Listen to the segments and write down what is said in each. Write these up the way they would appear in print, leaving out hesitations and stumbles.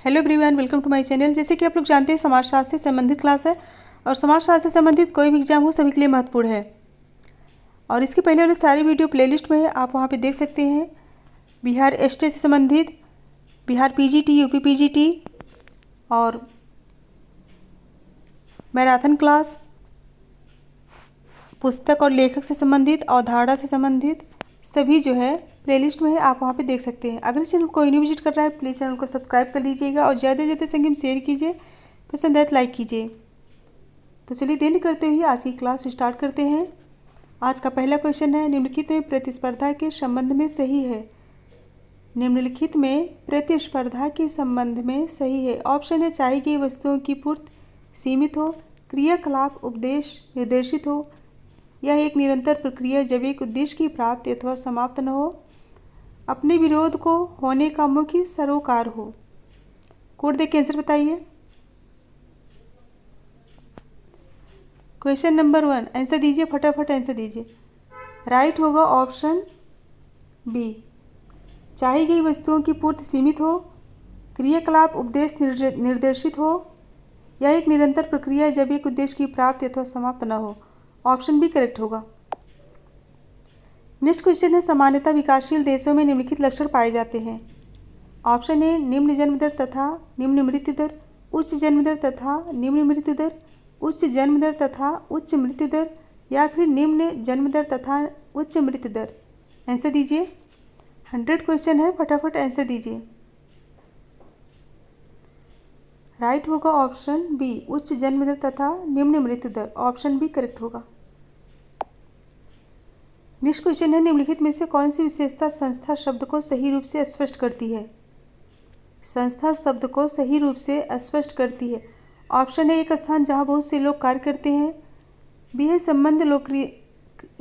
Hello everyone, welcome to my channel. जैसे कि आप लोग जानते हैं, समाजशास्त्र से संबंधित क्लास है और समाजशास्त्र से संबंधित कोई भी एग्जाम हो सभी के लिए महत्वपूर्ण है। और इसके पहले वाले सारी वीडियो प्लेलिस्ट में है, आप वहाँ पे देख सकते हैं। बिहार एसटी से संबंधित, बिहार पीजीटी, यूपी पीजीटी और मैराथन क्लास, पुस्तक और लेखक से संबंधित, अवधारणा से संबंधित सभी जो है प्लेलिस्ट में है, आप वहाँ पे देख सकते हैं। अगर इस चैनल को कोई नहीं विजिट कर रहा है, प्लीज़ चैनल को सब्सक्राइब कर लीजिएगा और ज़्यादा से ज़्यादा संख्या में शेयर कीजिए, पसंद आए तो लाइक कीजिए। तो चलिए देरी करते हुए आज की क्लास स्टार्ट करते हैं। आज का पहला क्वेश्चन है, निम्नलिखित में प्रतिस्पर्धा के संबंध में सही है। निम्नलिखित में प्रतिस्पर्धा के संबंध में सही है। ऑप्शन है, चाहिए गई वस्तुओं की पूर्ति सीमित हो, क्रियाकलाप उपदेश निर्देशित हो, यह एक निरंतर प्रक्रिया जब एक उद्देश्य की प्राप्ति अथवा समाप्त न हो, अपने विरोध को होने का मुख्य सरोकार हो। कोड देख के आंसर बताइए। क्वेश्चन नंबर 1 आंसर दीजिए, फटाफट आंसर दीजिए। राइट होगा ऑप्शन बी, चाही गई वस्तुओं की पूर्ति सीमित हो, क्रियाकलाप उपदेश निर्देशित हो, यह एक निरंतर प्रक्रिया जब एक उद्देश्य की प्राप्ति अथवा समाप्त न हो। ऑप्शन बी करेक्ट होगा। नेक्स्ट क्वेश्चन है, सामान्यतः विकासशील देशों में निम्नलिखित लक्षण पाए जाते हैं। ऑप्शन ए, निम्न जन्म दर तथा निम्न मृत्यु दर, उच्च जन्म दर तथा निम्न मृत्यु दर, उच्च जन्म दर तथा उच्च मृत्यु दर, या फिर निम्न जन्म दर तथा उच्च मृत्यु दर। आंसर दीजिए। 100 क्वेश्चन है, फटाफट आंसर दीजिए। राइट होगा ऑप्शन बी, उच्च जन्म दर तथा निम्न मृत्यु दर। ऑप्शन बी करेक्ट होगा। नेक्स्ट क्वेश्चन है, निम्नलिखित में से कौन सी विशेषता संस्था शब्द को सही रूप से स्पष्ट करती है। संस्था शब्द को सही रूप से स्पष्ट करती है। ऑप्शन है, एक स्थान जहां बहुत से लोग कार्य करते हैं। बी है, संबंध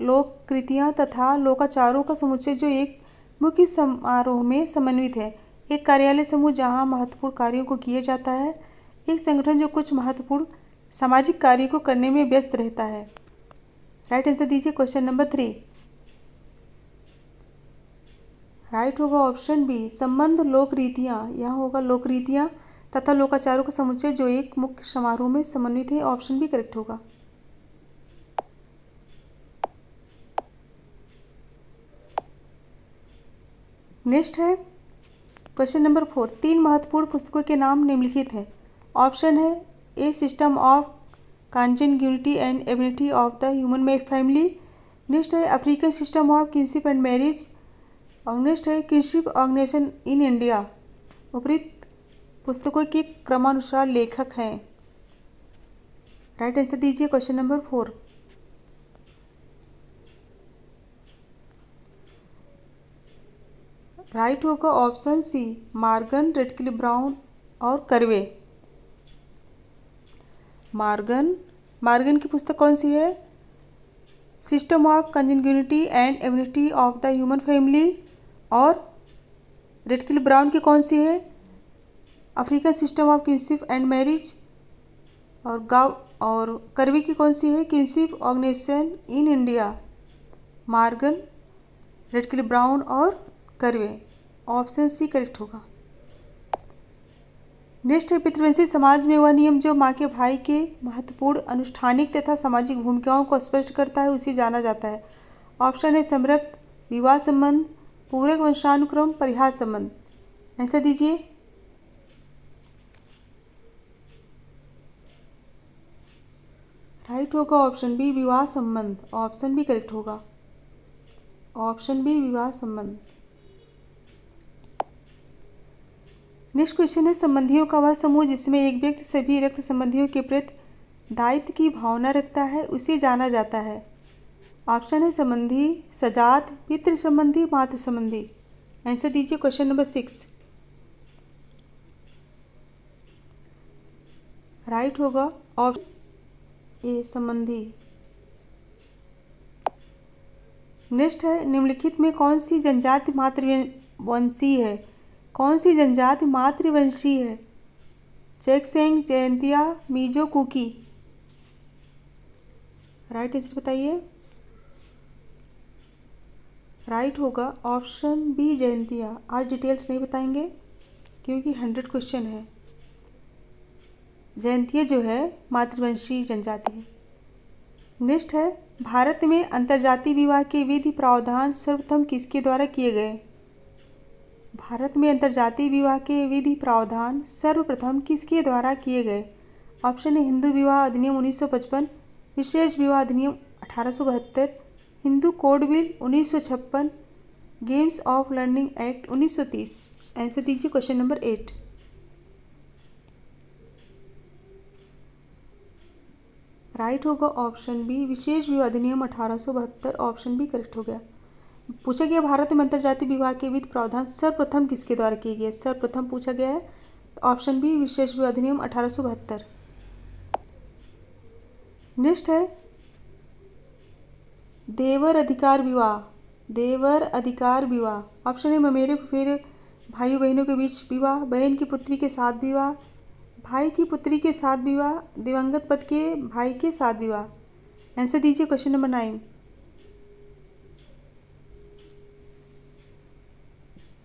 लोककृतियाँ तथा लोकाचारों का समुच्चय जो एक मुख्य समारोह में समन्वित है। एक कार्यालय समूह जहां महत्वपूर्ण कार्यों को किया जाता है। एक संगठन जो कुछ महत्वपूर्ण सामाजिक कार्यों को करने में व्यस्त रहता है। राइट आंसर दीजिए। क्वेश्चन नंबर 3 राइट होगा ऑप्शन बी, संबंध लोक रीतियाँ। यहाँ होगा लोक रीतियाँ तथा लोकाचारों का समुच्चय जो एक मुख्य समारोह में समन्वित है। ऑप्शन बी करेक्ट होगा। नेक्स्ट है क्वेश्चन नंबर 4, 3 महत्वपूर्ण पुस्तकों के नाम निम्नलिखित हैं। ऑप्शन है, a system of consanguinity and ability of the human family. Next है, African system of kinship and marriage. और नेक्स्ट है, किनशिप ऑर्गेनाइजेशन इन इंडिया। उपरोक्त पुस्तकों के क्रमानुसार लेखक हैं। राइट आंसर दीजिए। क्वेश्चन नंबर 4 राइट होगा option C, Morgan, Radcliffe Brown और कर्वे। मॉर्गन की पुस्तक कौन सी है? System of consanguinity and ability of the human family. और रेडक्लिफ ब्राउन की कौन सी है? African system of kinship and marriage. और कर्वे की कौन सी है? Kinship organisation in India. Morgan, Radcliffe Brown और कर्वे। ऑप्शन सी करेक्ट होगा। नेक्स्ट है, पितृवंशी समाज में वह नियम जो माँ के भाई के महत्वपूर्ण अनुष्ठानिक तथा सामाजिक भूमिकाओं को स्पष्ट करता है उसे जाना जाता है। ऑप्शन है, समरक्त, विवाह संबंध, पूरक वंशानुक्रम, परिहार संबंध। आंसर दीजिए। राइट होगा ऑप्शन बी, विवाह संबंध। ऑप्शन बी करेक्ट होगा। ऑप्शन बी, विवाह संबंध। नेक्स्ट क्वेश्चन है, संबंधियों का वह समूह जिसमें एक व्यक्ति सभी रक्त संबंधियों के प्रति दायित्व की भावना रखता है उसे जाना जाता है। ऑप्शन है, संबंधी, सजात, पितृ संबंधी, मातृ संबंधी। आंसर दीजिए। क्वेश्चन नंबर 6 राइट होगा ऑप्शन ए, संबंधी। नेक्स्ट है, निम्नलिखित में कौन सी जनजाति मातृवंशी है? कौन सी जनजाति मातृवंशी है? चेकसेंग, जयंतिया, मीजो, कुकी। राइट आंसर बताइए। राइट होगा ऑप्शन बी, जयंतिया। आज डिटेल्स नहीं बताएंगे क्योंकि 100 क्वेश्चन है। जयंतिया जो है मातृवंशी जनजाति है। नेक्स्ट है, भारत में अंतर्जातीय विवाह के विधि प्रावधान सर्वप्रथम किसके द्वारा किए गए? भारत में अंतर्जातीय विवाह के विधि प्रावधान सर्वप्रथम किसके द्वारा किए गए? ऑप्शन है हिंदू विवाह अधिनियम 1955, विशेष विवाह अधिनियम 1872, Hindu code bill 1956, games of learning act 1930। Answer दीजिए क्वेश्चन नंबर 8। राइट होगा ऑप्शन बी, विशेष विवाह अधिनियम 1872। ऑप्शन बी करेक्ट हो गया। पूछा गया भारत में अंतर्जातीय विवाह के विधि प्रावधान सर्वप्रथम किसके द्वारा किए गए? सर्वप्रथम पूछा गया है, तो ऑप्शन बी विशेष विवाह अधिनियम 1872। नेक्स्ट है, देवर अधिकार विवाह। देवर अधिकार विवाह ऑप्शन है ममेरे फुफेरे भाई बहनों के बीच विवाह, बहन की पुत्री के साथ विवाह, भाई की पुत्री के साथ विवाह, दिवंगत पति के भाई के साथ विवाह। आंसर दीजिए क्वेश्चन नंबर 9।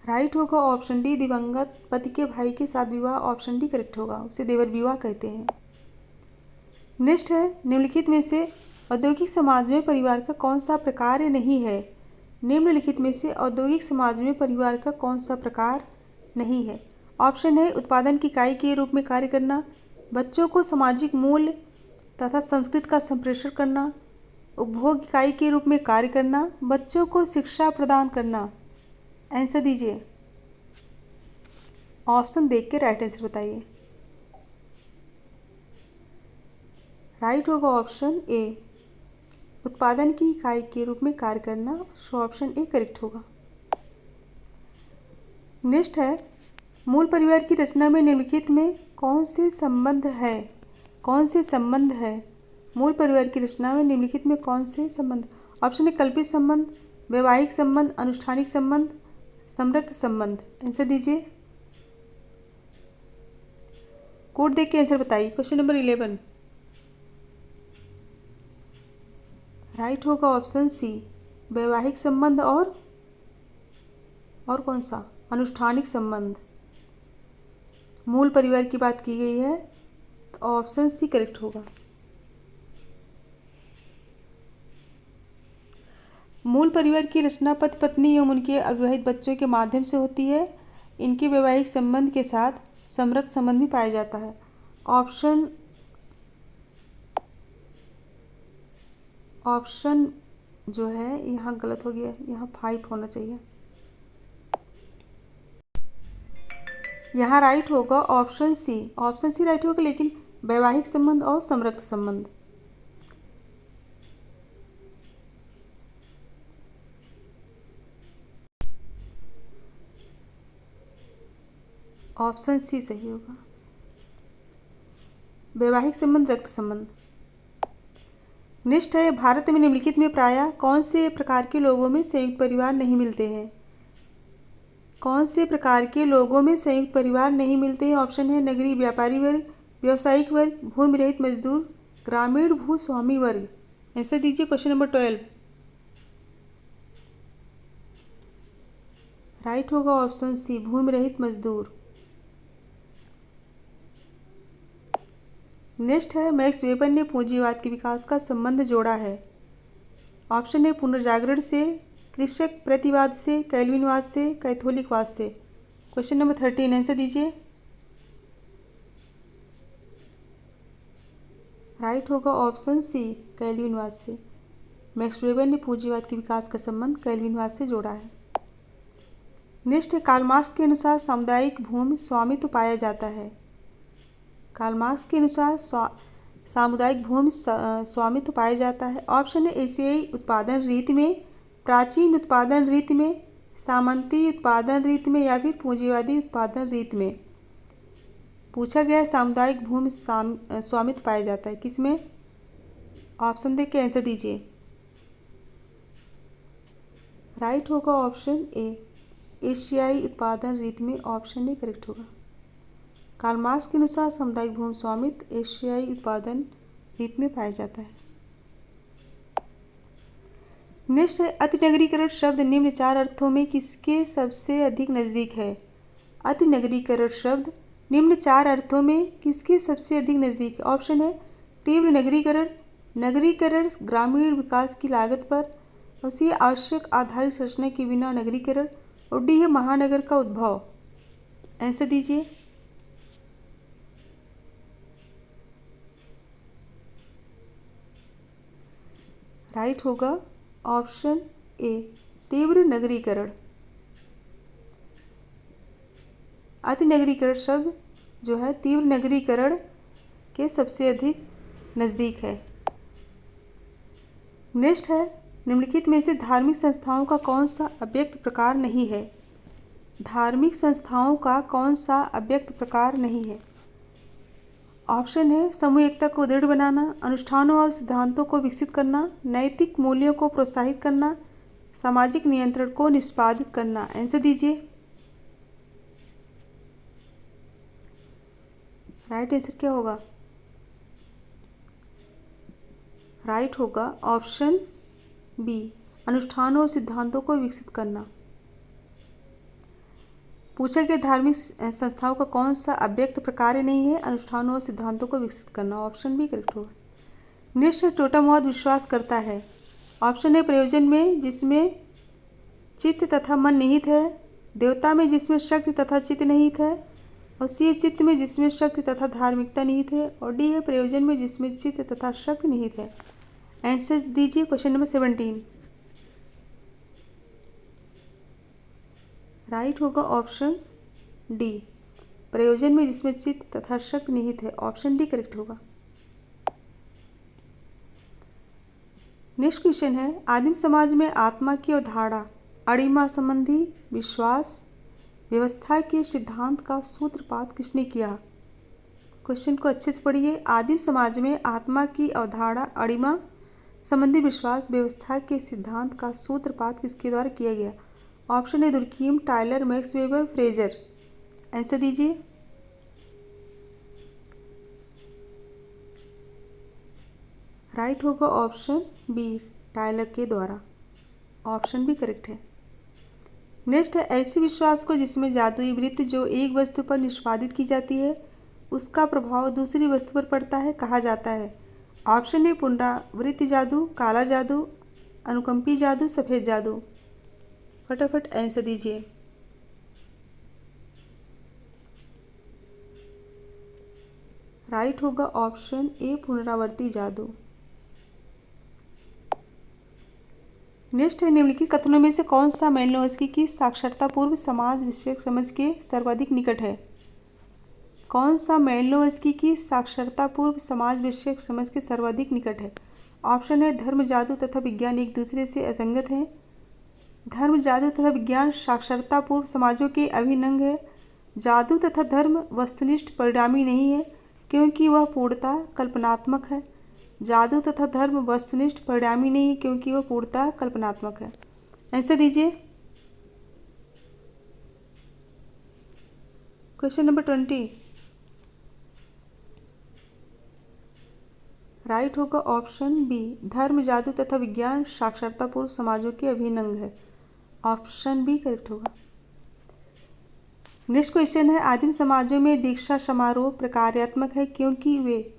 राइट होगा ऑप्शन डी, दिवंगत पति के भाई के साथ विवाह। ऑप्शन डी करेक्ट होगा, उसे देवर विवाह कहते हैं। नेक्स्ट है, निम्नलिखित में से औद्योगिक समाज में परिवार का कौन सा प्रकार नहीं है? निम्नलिखित में से औद्योगिक समाज में परिवार का कौन सा प्रकार नहीं है? ऑप्शन है उत्पादन की इकाई के रूप में कार्य करना, बच्चों को सामाजिक मूल्य तथा संस्कृति का संप्रेषण करना, उपभोग इकाई के रूप में कार्य करना, बच्चों को शिक्षा प्रदान करना। आंसर दीजिए, ऑप्शन देख के राइट आंसर बताइए। राइट होगा ऑप्शन ए, उत्पादन की इकाई के रूप में कार्य करना। सो ऑप्शन ए करेक्ट होगा। नेक्स्ट है, मूल परिवार की रचना में निम्नलिखित में कौन से संबंध है? कौन से संबंध है? मूल परिवार की रचना में निम्नलिखित में कौन से संबंध? ऑप्शन है कल्पित संबंध, वैवाहिक संबंध, अनुष्ठानिक संबंध, समृद्ध संबंध। आंसर दीजिए, कोड देख के आंसर बताइए। Question number 11। राइट होगा ऑप्शन सी, वैवाहिक संबंध और कौन सा? अनुष्ठानिक संबंध। मूल परिवार की बात की गई है, तो ऑप्शन सी करेक्ट होगा। मूल परिवार की रचना पति पत्नी एवं उनके अविवाहित बच्चों के माध्यम से होती है। इनके वैवाहिक संबंध के साथ समृद्ध संबंध भी पाया जाता है। ऑप्शन जो है यहाँ गलत हो गया, यहाँ 5 होना चाहिए। यहाँ राइट होगा option C. Option C right होगा, लेकिन वैवाहिक संबंध और समृद्ध संबंध। ऑप्शन सी सही होगा, वैवाहिक संबंध, रक्त संबंध। नेक्स्ट है, भारत में निम्नलिखित में प्रायः कौन से प्रकार के लोगों में संयुक्त परिवार नहीं मिलते हैं? कौन से प्रकार के लोगों में संयुक्त परिवार नहीं मिलते हैं? ऑप्शन है नगरीय व्यापारी वर्ग, व्यावसायिक वर्ग, भूमि रहित मजदूर, ग्रामीण भूस्वामी वर्ग। आंसर दीजिए क्वेश्चन नंबर 12। राइट होगा ऑप्शन सी, भूमि रहित मजदूर। नेक्स्ट है, मैक्स वेबर ने पूंजीवाद के विकास का संबंध जोड़ा है। ऑप्शन है पुनर्जागरण से, कृषक प्रतिवाद से, कैल्विनवाद से, कैथोलिकवाद से। क्वेश्चन नंबर 13 आंसर दीजिए। राइट होगा ऑप्शन सी, कैल्विनवाद से। मैक्स वेबर ने पूंजीवाद के विकास का संबंध कैल्विनवाद से जोड़ा है। नेक्स्ट है, कार्ल मार्क्स के अनुसार सामुदायिक भूमि स्वामित्व पाया जाता है। कार्ल मार्क्स के अनुसार सामुदायिक भूमि स्वामित्व पाया जाता है। ऑप्शन है एशियाई उत्पादन रीति में, प्राचीन उत्पादन रीति में, सामंती उत्पादन रीति में, या फिर पूंजीवादी उत्पादन रीति में। पूछा गया है सामुदायिक भूमि स्वामित्व पाया जाता है किसमें? ऑप्शन देख के आंसर दीजिए। राइट होगा ऑप्शन ए, एशियाई उत्पादन रीति में। ऑप्शन ए करेक्ट होगा। कार्ल मार्क्स के अनुसार सामुदायिक भूमि स्वामित्व एशियाई उत्पादन रीति में पाया जाता है। नेक्स्ट है, अतिनगरीकरण शब्द निम्न 4 अर्थों में किसके सबसे अधिक नज़दीक है? अति नगरीकरण शब्द निम्न 4 अर्थों में किसके सबसे अधिक नज़दीक है? ऑप्शन है तीव्र नगरीकरण, नगरीकरण ग्रामीण विकास की लागत पर, और सी आवश्यक आधारित संरचना के बिना नगरीकरण, और डी है महानगर का उद्भव। आंसर दीजिए। राइट होगा ऑप्शन ए तीव्र नगरीकरण। अति नगरीकरण शब्द जो है तीव्र नगरीकरण के सबसे अधिक नज़दीक है। नेक्स्ट है निम्नलिखित में से धार्मिक संस्थाओं का कौन सा अव्यक्त प्रकार नहीं है? धार्मिक संस्थाओं का कौन सा अव्यक्त प्रकार नहीं है? ऑप्शन है समूह एकता को दृढ़ बनाना, अनुष्ठानों और सिद्धांतों को विकसित करना, नैतिक मूल्यों को प्रोत्साहित करना, सामाजिक नियंत्रण को निष्पादित करना। आंसर दीजिए। राइट आंसर क्या होगा? राइट होगा ऑप्शन बी अनुष्ठानों और सिद्धांतों को विकसित करना। पूछा गया धार्मिक संस्थाओं का कौन सा अव्यक्त प्रकार नहीं है? अनुष्ठानों और सिद्धांतों को विकसित करना। ऑप्शन बी करेक्ट होगा। नेक्स्ट है टोटम वाद विश्वास करता है। ऑप्शन है प्रयोजन में जिसमें चित्त तथा मन निहित है, देवता में जिसमें शक्ति तथा चित्त निहित है, और सी चित्त में जिसमें शक्ति तथा धार्मिकता निहित है, और डी है प्रयोजन में जिसमें चित्त तथा शक्ति निहित है। आंसर दीजिए क्वेश्चन नंबर 17। राइट होगा ऑप्शन डी प्रयोजन में जिसमें चित्त तथा शक्ति निहित है। ऑप्शन डी करेक्ट होगा। नेक्स्ट क्वेश्चन है आदिम समाज में आत्मा की अवधारणा अणिमा संबंधी विश्वास व्यवस्था के सिद्धांत का सूत्रपात किसने किया? क्वेश्चन को अच्छे से पढ़िए। आदिम समाज में आत्मा की अवधारणा अणिमा संबंधी विश्वास व्यवस्था के सिद्धांत का सूत्रपात किसके द्वारा किया गया? ऑप्शन है दुर्कीम, Tyler, max weber, Fraser. Answer दीजिए। राइट होगा ऑप्शन बी टायलर के द्वारा। ऑप्शन भी करेक्ट है। नेक्स्ट है ऐसे विश्वास को जिसमें जादुई वृत्ति जो एक वस्तु पर निष्पादित की जाती है उसका प्रभाव दूसरी वस्तु पर पड़ता है कहा जाता है। ऑप्शन है पुनरावृत्ति जादू, काला जादू, अनुकंपी जादू, सफ़ेद जादू। फटाफट आंसर दीजिए। राइट होगा ऑप्शन ए पुनरावर्ती जादू। नेक्स्ट है निम्नलिखित कथनों में से कौन सा मेलिनोव्स्की की साक्षरता पूर्व समाज विषयक समझ के सर्वाधिक निकट है? कौन सा मेलिनोव्स्की की साक्षरता पूर्व समाज विषयक समझ के सर्वाधिक निकट है? ऑप्शन है धर्म, जादू तथा विज्ञान एक दूसरे से असंगत हैं। धर्म, जादू तथा विज्ञान साक्षरता पूर्व समाजों के अभिन्न अंग है। जादू तथा धर्म वस्तुनिष्ठ परिणामी नहीं है क्योंकि वह पूर्णतः कल्पनात्मक है। जादू तथा धर्म वस्तुनिष्ठ परिणामी नहीं है क्योंकि वह पूर्णतः कल्पनात्मक है। आंसर दीजिए। Question number 20। राइट होगा ऑप्शन बी धर्म, जादू तथा विज्ञान साक्षरता पूर्व समाजों के अभिन्न अंग है। ऑप्शन बी करेक्ट होगा। नेक्स्ट क्वेश्चन है आदिम समाजों में दीक्षा समारोह प्रकार्यात्मक है क्योंकि वे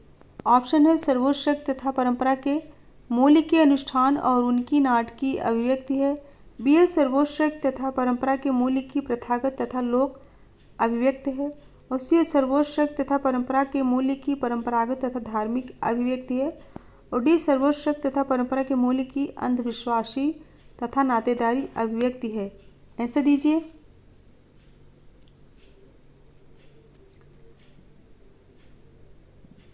ऑप्शन है सर्वोच्च शक्ति तथा परंपरा के मूल्य के अनुष्ठान और उनकी नाटकीय अभिव्यक्ति है। बी है सर्वोच्च शक्ति तथा परंपरा के मूल्य की प्रथागत तथा लोक अभिव्यक्ति है। और सी है सर्वोच्च शक्ति तथा परंपरा के मूल्य की परंपरागत तथा धार्मिक अभिव्यक्ति है। और डी सर्वोच्च शक्ति तथा परंपरा के मूल्य की अंधविश्वासी तथा नातेदारी अभिव्यक्ति है। आंसर दीजिए।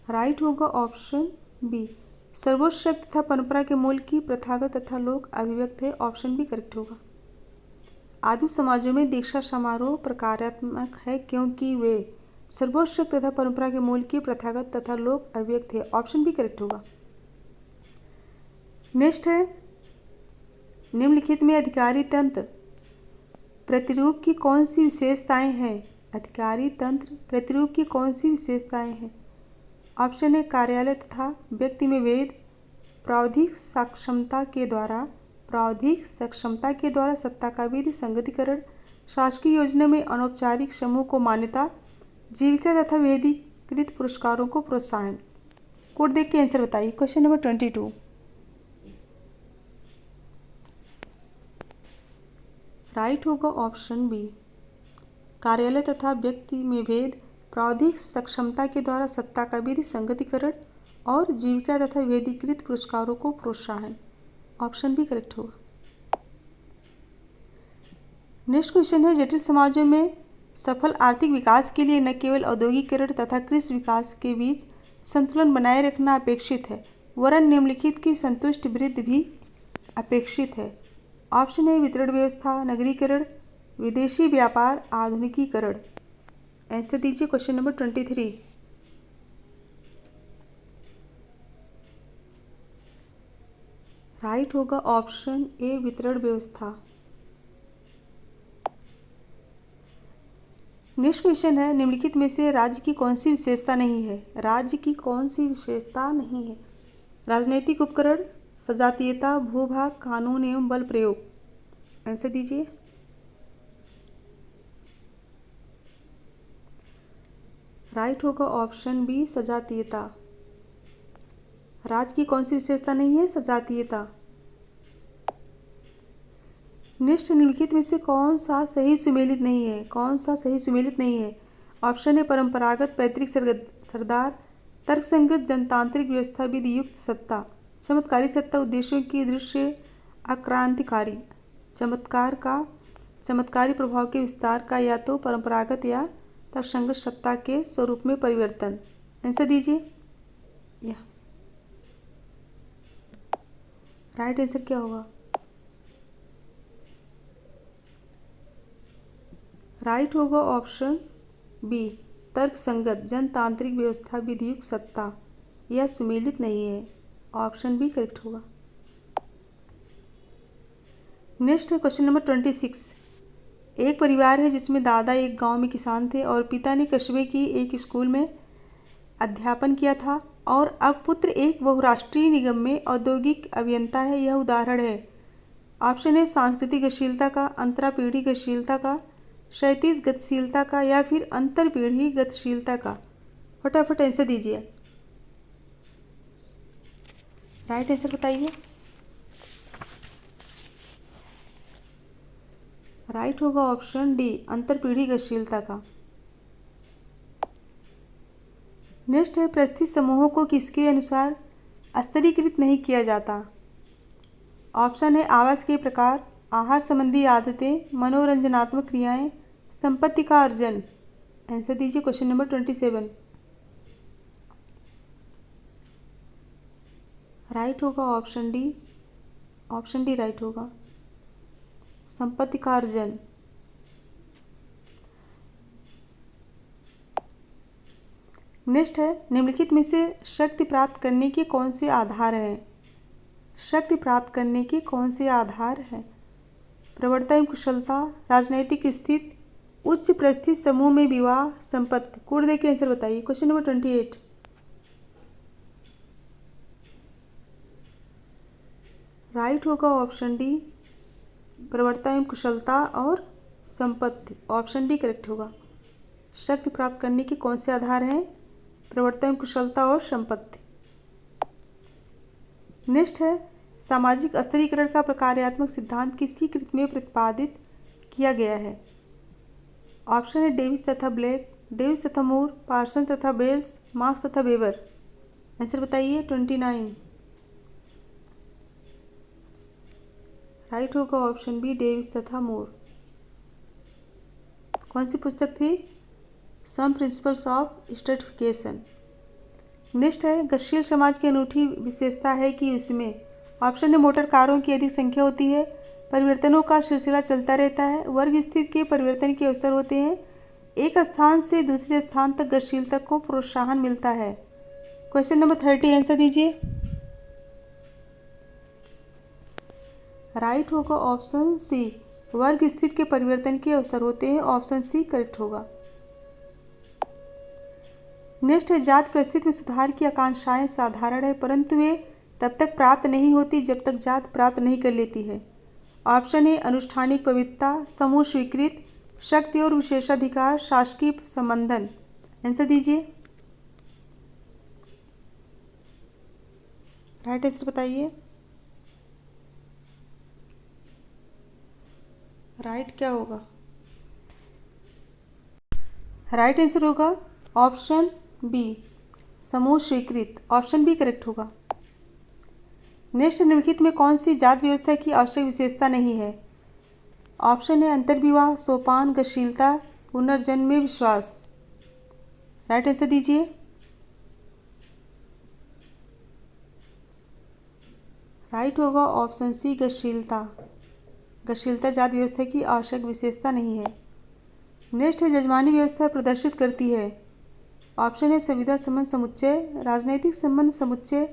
राइट होगा ऑप्शन बी सर्वोच्च शक्ति तथा परंपरा के मूल की प्रथागत तथा लोक अभिव्यक्त है। ऑप्शन बी करेक्ट होगा। आदिम समाजों में दीक्षा समारोह प्रकारात्मक है क्योंकि वे सर्वोच्च शक्ति तथा परंपरा के मूल की प्रथागत तथा लोक अभिव्यक्त है। ऑप्शन बी करेक्ट होगा। नेक्स्ट है निम्नलिखित में अधिकारी तंत्र प्रतिरूप की कौन सी विशेषताएं हैं? अधिकारी तंत्र प्रतिरूप की कौन सी विशेषताएं हैं? ऑप्शन है कार्यालय तथा व्यक्ति में भेद, प्रावधिक सक्षमता के द्वारा सत्ता का विधि संगतिकरण, शासकीय योजना में अनौपचारिक समूह को मान्यता, जीविका तथा वेदीकृत पुरस्कारों को प्रोत्साहन। कोड देख के आंसर बताइए। Question number 22। राइट होगा ऑप्शन बी। कार्यालय तथा व्यक्ति में भेद, प्रावधिक सक्षमता के द्वारा सत्ता का विधि संगतिकरण और जीविका तथा वेदीकृत पुरस्कारों को प्रोत्साहन। ऑप्शन बी करेक्ट होगा। नेक्स्ट क्वेश्चन है, जटिल समाजों में सफल आर्थिक विकास के लिए न केवल औद्योगिकीकरण तथा कृषि विकास के बीच संतुलन बनाए रखना अपेक्षित है, वरन निम्नलिखित की संतुष्ट वृद्धि भी अपेक्षित है। ऑप्शन ए वितरण व्यवस्था, नगरीकरण, विदेशी व्यापार, आधुनिकीकरण। आंसर दीजिए क्वेश्चन नंबर 23। राइट होगा ऑप्शन ए वितरण व्यवस्था। नेक्स्ट क्वेश्चन है, निम्नलिखित में से राज्य की कौन सी विशेषता नहीं है? राज्य की कौन सी विशेषता नहीं है? राजनीतिक उपकरण, सजातीयता, भूभाग, कानून एवं बल प्रयोग। आंसर दीजिए। राइट होगा ऑप्शन बी सजातीयता। राज्य की कौन सी विशेषता नहीं है? सजातीयता। नेक्स्ट, निम्नलिखित में से कौन सा सही सुमेलित नहीं है? कौन सा सही सुमेलित नहीं है? ऑप्शन है परंपरागत पैतृक सरदार, तर्कसंगत जनतांत्रिक व्यवस्था विधि युक्त सत्ता, चमत्कारी सत्ता उद्देश्यों की दृश्य आक्रांतिकारी, चमत्कारी प्रभाव के विस्तार का, या तो परंपरागत या तर्कसंगत सत्ता के स्वरूप में परिवर्तन। आंसर दीजिए। राइट आंसर क्या होगा? राइट होगा ऑप्शन बी तर्कसंगत जनतांत्रिक व्यवस्था विधियुक्त सत्ता। यह सुमेलित नहीं है। ऑप्शन बी करेक्ट होगा। नेक्स्ट है क्वेश्चन नंबर 26। एक परिवार है जिसमें दादा एक गांव में किसान थे और पिता ने कस्बे की एक स्कूल में अध्यापन किया था और अब पुत्र एक बहुराष्ट्रीय निगम में औद्योगिक अभियंता है। यह उदाहरण है। ऑप्शन है सांस्कृतिक गतिशीलता का, अंतरापीढ़ी गतिशीलता का, क्षैतिज गतिशीलता का, या फिर अंतरपीढ़ी गतिशीलता का। फटाफट आंसर दीजिए। राइट आंसर बताइए। राइट होगा ऑप्शन डी अंतरपीढ़ी गतिशीलता का। नेक्स्ट है परिस्थिति समूहों को किसके अनुसार स्तरीकृत नहीं किया जाता? ऑप्शन है आवास के प्रकार, आहार संबंधी आदतें, मनोरंजनात्मक क्रियाएं, संपत्ति का अर्जन। आंसर दीजिए क्वेश्चन नंबर 27। राइट होगा option D. Option D right होगा, संपत्ति का अर्जन। नेक्स्ट है निम्नलिखित में से शक्ति प्राप्त करने के कौन से आधार हैं? शक्ति प्राप्त करने के कौन से आधार हैं? प्रवृत्ति एवं कुशलता, राजनैतिक स्थिति, उच्च परिस्थिति समूह में विवाह, संपत्ति। कोड देके आंसर बताइए। Question number 28। राइट होगा ऑप्शन डी प्रवृत्ति एवं कुशलता और संपत्ति। ऑप्शन डी करेक्ट होगा। शक्ति प्राप्त करने के कौन से आधार हैं? प्रवृत्ति एवं कुशलता और संपत्ति। नेक्स्ट है सामाजिक स्तरीकरण का प्रकार्यात्मक सिद्धांत किसकी कृति में प्रतिपादित किया गया है? ऑप्शन है डेविस तथा ब्लैक, डेविस तथा मूर, पार्सन तथा बेल्स, मार्क्स तथा वेबर। आंसर बताइए। 29। राइट होगा ऑप्शन बी डेविस तथा मूर। कौन सी पुस्तक थी? Some principles of stratification. Next है गतिशील समाज की अनूठी विशेषता है कि उसमें ऑप्शन है मोटर कारों की अधिक संख्या होती है, परिवर्तनों का सिलसिला चलता रहता है, वर्ग स्थिति के परिवर्तन के अवसर होते हैं, एक स्थान से दूसरे स्थान तक गतिशीलता को प्रोत्साहन मिलता है। क्वेश्चन नंबर 30 आंसर दीजिए। राइट होगा ऑप्शन सी वर्ग स्थिति के परिवर्तन के अवसर होते हैं। ऑप्शन सी करेक्ट होगा। नेक्स्ट है जाति परिस्थिति में सुधार की आकांक्षाएं साधारण है, परंतु वे तब तक प्राप्त नहीं होती जब तक जाति प्राप्त नहीं कर लेती है। ऑप्शन है अनुष्ठानिक पवित्रता, समूह स्वीकृत, शक्ति और विशेषाधिकार, शासकीय संबंधन। आंसर दीजिए, राइट आंसर बताइए। राइट क्या होगा? राइट आंसर होगा ऑप्शन बी, समूह स्वीकृत। ऑप्शन बी करेक्ट होगा। नेक्स्ट, निम्नलिखित में कौन सी जात व्यवस्था की आवश्यक विशेषता नहीं है? ऑप्शन है अंतर्विवाह, सोपान, गतिशीलता, पुनर्जन्म में विश्वास। राइट आंसर दीजिए। राइट होगा ऑप्शन सी, गतिशीलता। गतिशीलता जात व्यवस्था की आवश्यक विशेषता नहीं है। नेक्स्ट है, जजमानी व्यवस्था प्रदर्शित करती है। ऑप्शन है संविदा संबंध समुच्चय, राजनैतिक संबंध समुच्चय,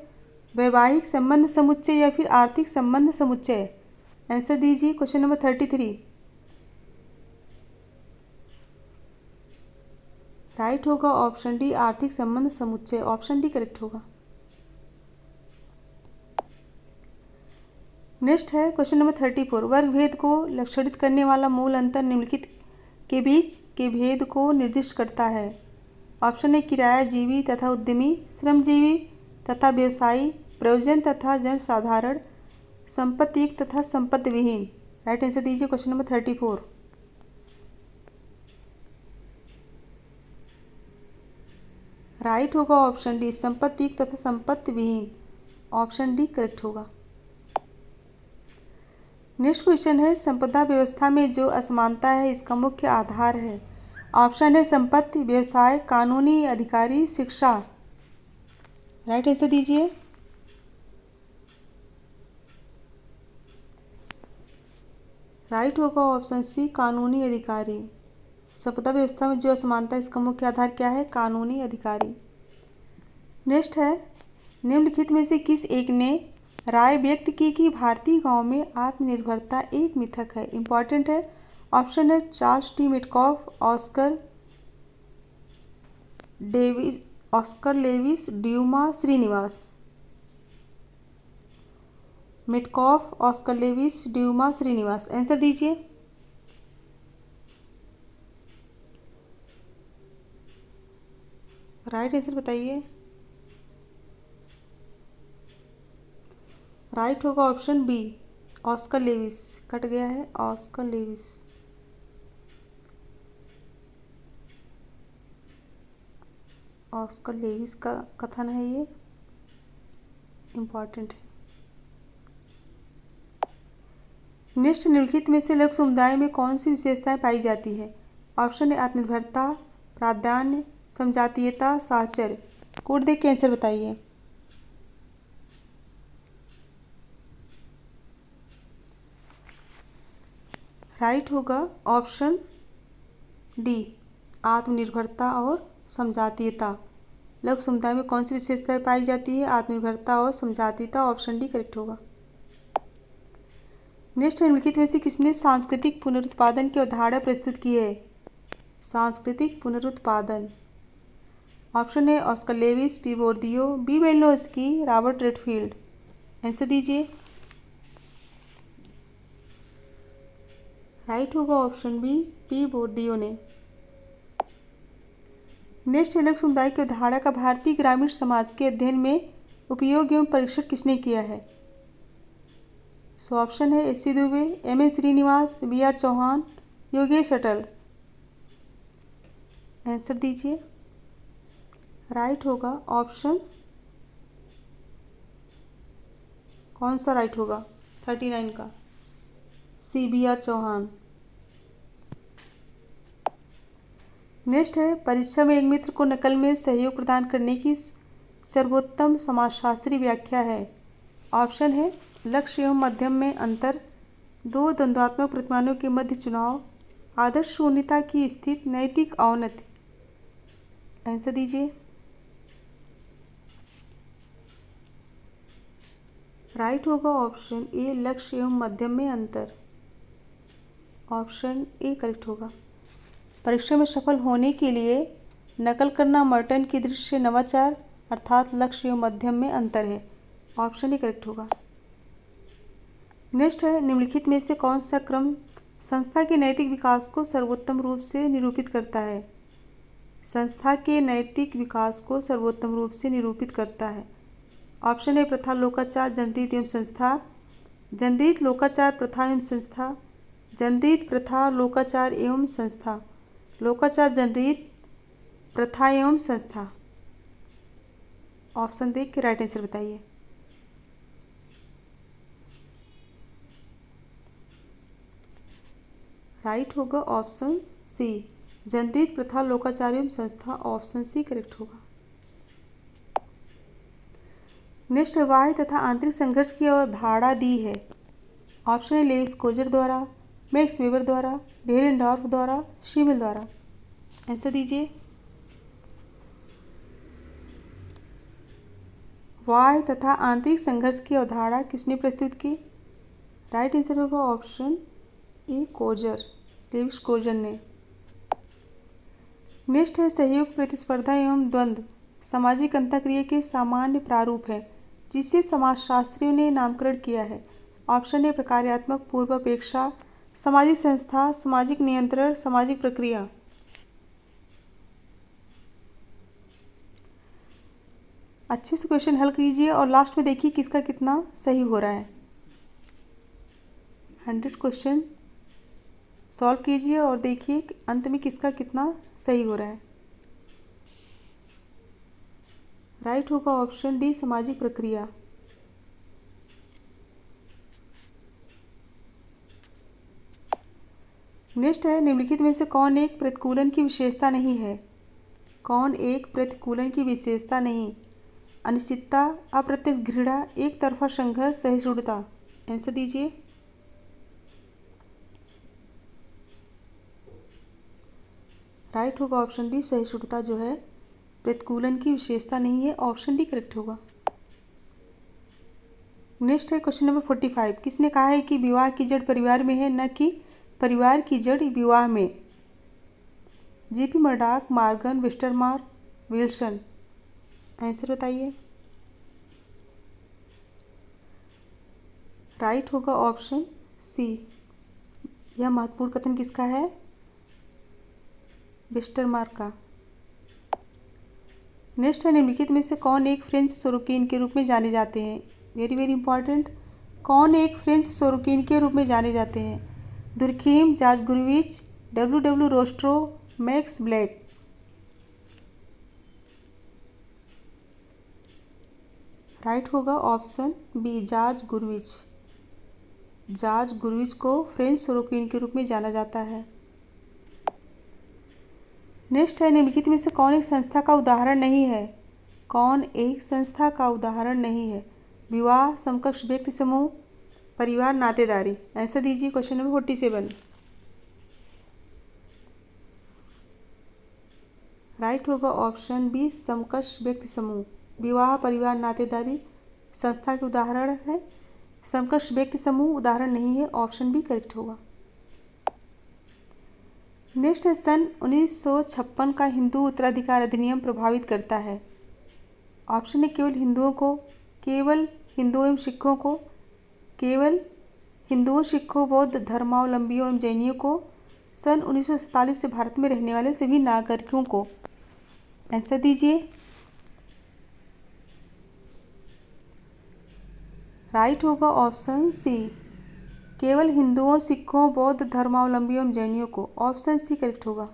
वैवाहिक संबंध समुच्चय या फिर आर्थिक संबंध समुच्चय। आंसर दीजिए क्वेश्चन नंबर 33। राइट होगा ऑप्शन डी, आर्थिक संबंध समुच्चय। ऑप्शन डी करेक्ट होगा। नेक्स्ट है क्वेश्चन नंबर 34। वर्ग भेद को लक्षणित करने वाला मूल अंतर निम्नलिखित के बीच के भेद को निर्दिष्ट करता है। ऑप्शन है किरायाजीवी तथा उद्यमी, श्रमजीवी तथा व्यवसायी, प्रयोजन तथा जनसाधारण, संपत्तियुक्त तथा संपत्ति विहीन। राइट आंसर दीजिए क्वेश्चन नंबर 34। राइट होगा ऑप्शन डी, संपत्तियुक्त तथा संपत्ति विहीन। ऑप्शन डी करेक्ट होगा। नेक्स्ट क्वेश्चन है, संपदा व्यवस्था में जो असमानता है इसका मुख्य आधार है। ऑप्शन है संपत्ति, व्यवसाय, कानूनी अधिकारी, शिक्षा। राइट आंसर दीजिए। राइट होगा ऑप्शन सी, कानूनी अधिकारी। संपदा व्यवस्था में जो असमानता है इसका मुख्य आधार क्या है? कानूनी अधिकारी। नेक्स्ट है, निम्नलिखित में से किस एक ने राय व्यक्त की कि भारतीय गांव में आत्मनिर्भरता एक मिथक है? इंपॉर्टेंट है। ऑप्शन है Charles T Metcalfe, Oscar Lewis, Dumont, Srinivas. Metcalfe, Oscar Lewis, Dumont, Srinivas. Answer दीजिए। राइट आंसर बताइए। राइट होगा option B, Oscar Lewis. Cut गया है, ऑस्कर लेविस। ऑस्कर लेविस का कथन है, ये इम्पॉर्टेंट है। नेक्स्ट, निम्नलिखित में से लघु समुदाय में कौन सी विशेषताएं पाई जाती है? ऑप्शन है आत्मनिर्भरता, प्राधान्य, समजातीयता, साहचर्य। कोड देख के आंसर बताइए। राइट होगा ऑप्शन डी, आत्मनिर्भरता और समजातीयता। लघु समुदाय में कौन सी विशेषताएं पाई जाती है? आत्मनिर्भरता और समजातीयता। ऑप्शन डी करेक्ट होगा। नेक्स्ट, निम्नलिखित में से किसने सांस्कृतिक पुनरुत्पादन की अवधारणा प्रस्तुत की है? सांस्कृतिक पुनरुत्पादन। ऑप्शन है Oscar Lewis, P Bourdieu, B वेलोस्की, रॉबर्ट रेडफील्ड। आंसर दीजिए। राइट होगा ऑप्शन बी, पी बोर्दियो ने। नेक्स्ट, लघु समुदाय की अवधारणा का भारतीय ग्रामीण समाज के अध्ययन में उपयोग एवं परीक्षण किसने किया है? सो ऑप्शन है S C Dube, M N Srinivas, B R Chauhan, Yogesh Atal. Answer दीजिए। राइट होगा ऑप्शन, कौन सा राइट होगा? 39 का, C, B R Chauhan. Next है, परीक्षा में एक मित्र को नकल में सहयोग प्रदान करने की सर्वोत्तम समाजशास्त्री व्याख्या है। ऑप्शन है लक्ष्य एवं मध्यम में अंतर, दो द्वंद्वात्मक प्रतिमानों के मध्य चुनाव, आदर्श शून्यता की स्थिति, नैतिक अवनति। आंसर दीजिए। राइट होगा ऑप्शन ए, लक्ष्य एवं मध्यम में अंतर। ऑप्शन ए करेक्ट होगा। परीक्षा में सफल होने के लिए नकल करना मर्टन की दृष्टि से नवाचार अर्थात लक्ष्य एवं मध्यम में अंतर है। ऑप्शन ए करेक्ट होगा। नेक्स्ट है, निम्नलिखित में से कौन सा क्रम संस्था के नैतिक विकास को सर्वोत्तम रूप से निरूपित करता है। संस्था के नैतिक विकास को सर्वोत्तम रूप से निरूपित करता है। ऑप्शन ए प्रथा लोकाचार जनरीत एवं संस्था, जनरीत लोकाचार प्रथा एवं संस्था, जनरीत प्रथा लोकाचार एवं संस्था, लोकाचार जनरीत प्रथा एवं संस्था। ऑप्शन देख के राइट आंसर बताइए। राइट होगा ऑप्शन सी, जनरीत प्रथा लोकाचार एवं संस्था। ऑप्शन सी करेक्ट होगा। नेक्स्ट बाह्य तथा आंतरिक संघर्ष की अवधारणा दी है। ऑप्शन ए लेविस कोजर द्वारा, मैक्स वेबर द्वारा, डेरेनडॉर्फ द्वारा, शीमेल द्वारा। आंसर दीजिए। बाह्य तथा आंतरिक संघर्ष की अवधारणा किसने प्रस्तुत की? राइट आंसर होगा option A Coser, Lewis Coser ने। नेक्स्ट है सहयोग, प्रतिस्पर्धा एवं द्वंद्व सामाजिक अंतःक्रिया के सामान्य प्रारूप है जिसे समाजशास्त्रियों ने नामकरण किया है। ऑप्शन ए प्रकार्यात्मक, पूर्वापेक्षा, सामाजिक संस्था, सामाजिक नियंत्रण, सामाजिक प्रक्रिया। अच्छे से क्वेश्चन हल कीजिए और लास्ट में देखिए किसका कितना सही हो रहा है। 100 क्वेश्चन सॉल्व कीजिए और देखिए अंत में किसका कितना सही हो रहा है। राइट होगा ऑप्शन डी, सामाजिक प्रक्रिया। नेक्स्ट है निम्नलिखित में से कौन एक प्रतिकूलन की विशेषता नहीं है? कौन एक प्रतिकूलन की विशेषता नहीं? अनिश्चितता, अप्रत्यक्ष घृणा, एक तरफा संघर्ष, सहिष्णुता। आंसर दीजिए। राइट होगा ऑप्शन डी, सहिष्णुता जो है प्रतिकूलन की विशेषता नहीं है। ऑप्शन डी करेक्ट होगा। नेक्स्ट है क्वेश्चन नंबर 45। किसने कहा है कि विवाह की जड़ परिवार में है न कि परिवार की जड़ विवाह में? GP Murdock, Morgan, Westermarck, Wilson. Answer बताइए। राइट होगा ऑप्शन सी। यह महत्वपूर्ण कथन किसका है? वेस्टरमार्क का। नेक्स्ट है निम्नलिखित में से कौन एक फ्रेंच सोरोकिन के रूप में जाने जाते हैं? Very very important. कौन एक फ्रेंच सोरोकिन के रूप में जाने जाते हैं? Durkheim, George Gurvitch, W Rostow, Max Black. Right होगा option B, George Gurvitch. George Gurvitch को फ्रेंच सोरोकिन के रूप में जाना जाता है। नेक्स्ट है निम्नलिखित में से कौन एक संस्था का उदाहरण नहीं है? कौन एक संस्था का उदाहरण नहीं है? विवाह, समकक्ष व्यक्ति समूह, परिवार, नातेदारी। आंसर दीजिए क्वेश्चन नंबर 47। राइट होगा ऑप्शन बी, समकक्ष व्यक्ति समूह। विवाह, परिवार, नातेदारी संस्था के उदाहरण है। समकक्ष व्यक्ति समूह उदाहरण नहीं है। ऑप्शन बी करेक्ट होगा। नेक्स्ट है सन 1956 का हिंदू उत्तराधिकार अधिनियम प्रभावित करता है। ऑप्शन है केवल हिंदुओं को, केवल हिंदुओं एवं सिखों को, केवल हिंदुओं, सिखों, बौद्ध धर्मावलंबियों एवं जैनियों को, सन 1947 से भारत में रहने वाले सभी नागरिकों को। आंसर दीजिए। राइट होगा ऑप्शन सी, केवल हिंदुओं, सिखों, बौद्ध धर्मावलंबियों एवं जैनियों को। ऑप्शन सी करेक्ट होगा।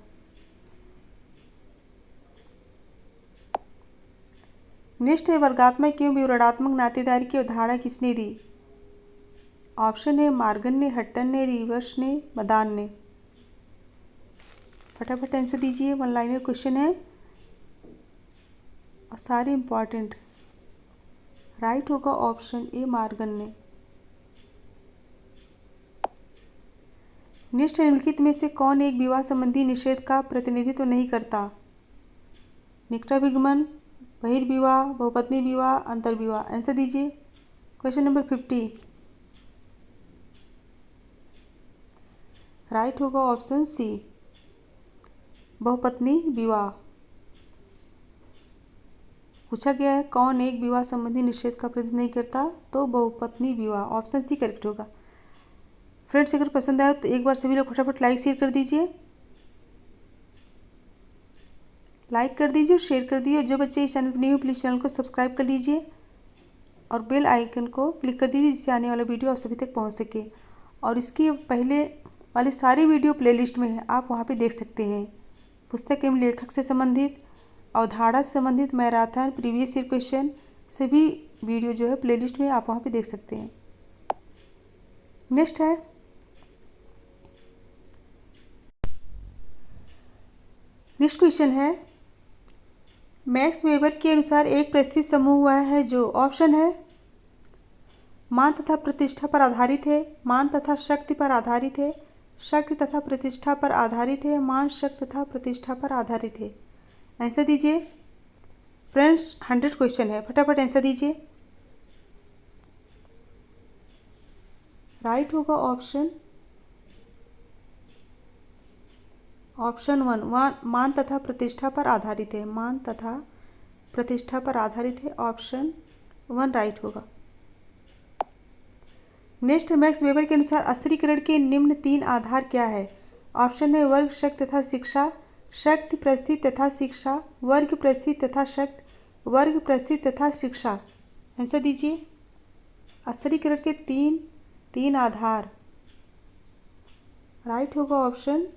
नेक्स्ट है वर्गात्मक एवं विवरणात्मक नातेदारी की अवधारणा किसने दी? ऑप्शन है मॉर्गन ने, हट्टन ने, रिवर्स ने, मदान ने। फटाफट आंसर दीजिए, वन लाइनर क्वेश्चन है और सारे इंपॉर्टेंट। राइट होगा ऑप्शन ए, मॉर्गन ने। नेक्स्ट निम्नलिखित में से कौन एक विवाह संबंधी निषेध का प्रतिनिधित्व नहीं करता? निकटा विगमन, बहिर्विवाह, बहुपत्नी विवाह, अंतर्विवाह। आंसर दीजिए क्वेश्चन नंबर 50। राइट होगा ऑप्शन सी, बहुपत्नी विवाह। पूछा गया है कौन एक विवाह संबंधी निषेध का प्रतिनिधित्व नहीं करता, तो बहुपत्नी विवाह। ऑप्शन सी करेक्ट होगा। फ्रेंड्स अगर पसंद आया तो एक बार सभी लोग फटाफट लाइक शेयर कर दीजिए, लाइक कर दीजिए और शेयर कर दीजिए। जो बच्चे इस चैनल पर न्यू हो प्लीज़ चैनल को सब्सक्राइब कर लीजिए और बेल आइकन को क्लिक कर दीजिए जिससे आने वाला वीडियो आप सभी तक पहुंच सके। और इसकी पहले वाली सारी वीडियो प्लेलिस्ट में है, आप वहां पे देख सकते हैं। पुस्तक एवं लेखक से संबंधित, अवधारणा से संबंधित, मैराथन, प्रीवियस ईयर क्वेश्चन, सभी वीडियो जो है प्लेलिस्ट में आप वहाँ पे देख सकते हैं। नेक्स्ट है नेक्स्ट क्वेश्चन है, मैक्स वेबर के अनुसार एक परिस्थिति समूह हुआ है जो ऑप्शन है मान तथा प्रतिष्ठा पर आधारित है, मान तथा शक्ति पर आधारित है, शक्ति तथा प्रतिष्ठा पर आधारित है, मान शक्ति तथा प्रतिष्ठा पर आधारित है। आंसर दीजिए फ्रेंड्स, 100 क्वेश्चन है, फटाफट आंसर दीजिए। राइट होगा ऑप्शन 1, मान तथा प्रतिष्ठा पर आधारित है, मान तथा प्रतिष्ठा पर आधारित है, ऑप्शन 1 राइट होगा। नेक्स्ट, मैक्स वेबर के अनुसार अस्थिरीकरण के निम्न 3 आधार क्या है? ऑप्शन है वर्ग, शक्ति तथा शिक्षा, शक्ति, परिस्थिति तथा शिक्षा, वर्ग, परिस्थिति तथा शक्ति, वर्ग, परिस्थिति तथा शिक्षा। आंसर दीजिए। अस्थिरीकरण के तीन आधार, राइट होगा ऑप्शन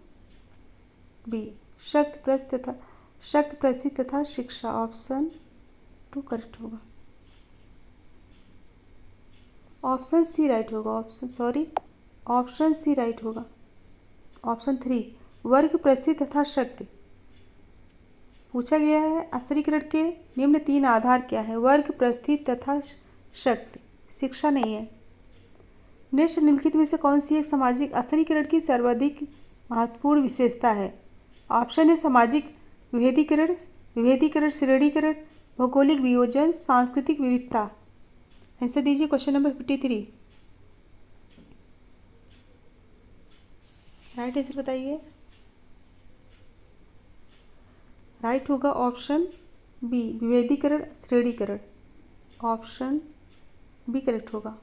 बी, शक्ति, परिस्थिति तथा शिक्षा, ऑप्शन 2 करेक्ट होगा। ऑप्शन सी राइट होगा, ऑप्शन सी राइट होगा। ऑप्शन 3 वर्ग, परिस्थिति तथा शक्ति। पूछा गया है अस्थिरीकरण के निम्न 3 आधार क्या है? वर्ग, परिस्थिति तथा शक्ति, शिक्षा नहीं है। नेक्स्ट, निम्नलिखित में से कौन सी एक सामाजिक अस्थिरीकरण की सर्वाधिक महत्वपूर्ण विशेषता है? ऑप्शन है सामाजिक विभेदीकरण, श्रेणीकरण, भौगोलिक वियोजन, सांस्कृतिक विविधता। आंसर दीजिए क्वेश्चन नंबर 53। राइट आंसर बताइए। राइट होगा ऑप्शन बी, विभेदीकरण, श्रेणीकरण, ऑप्शन बी करेक्ट होगा।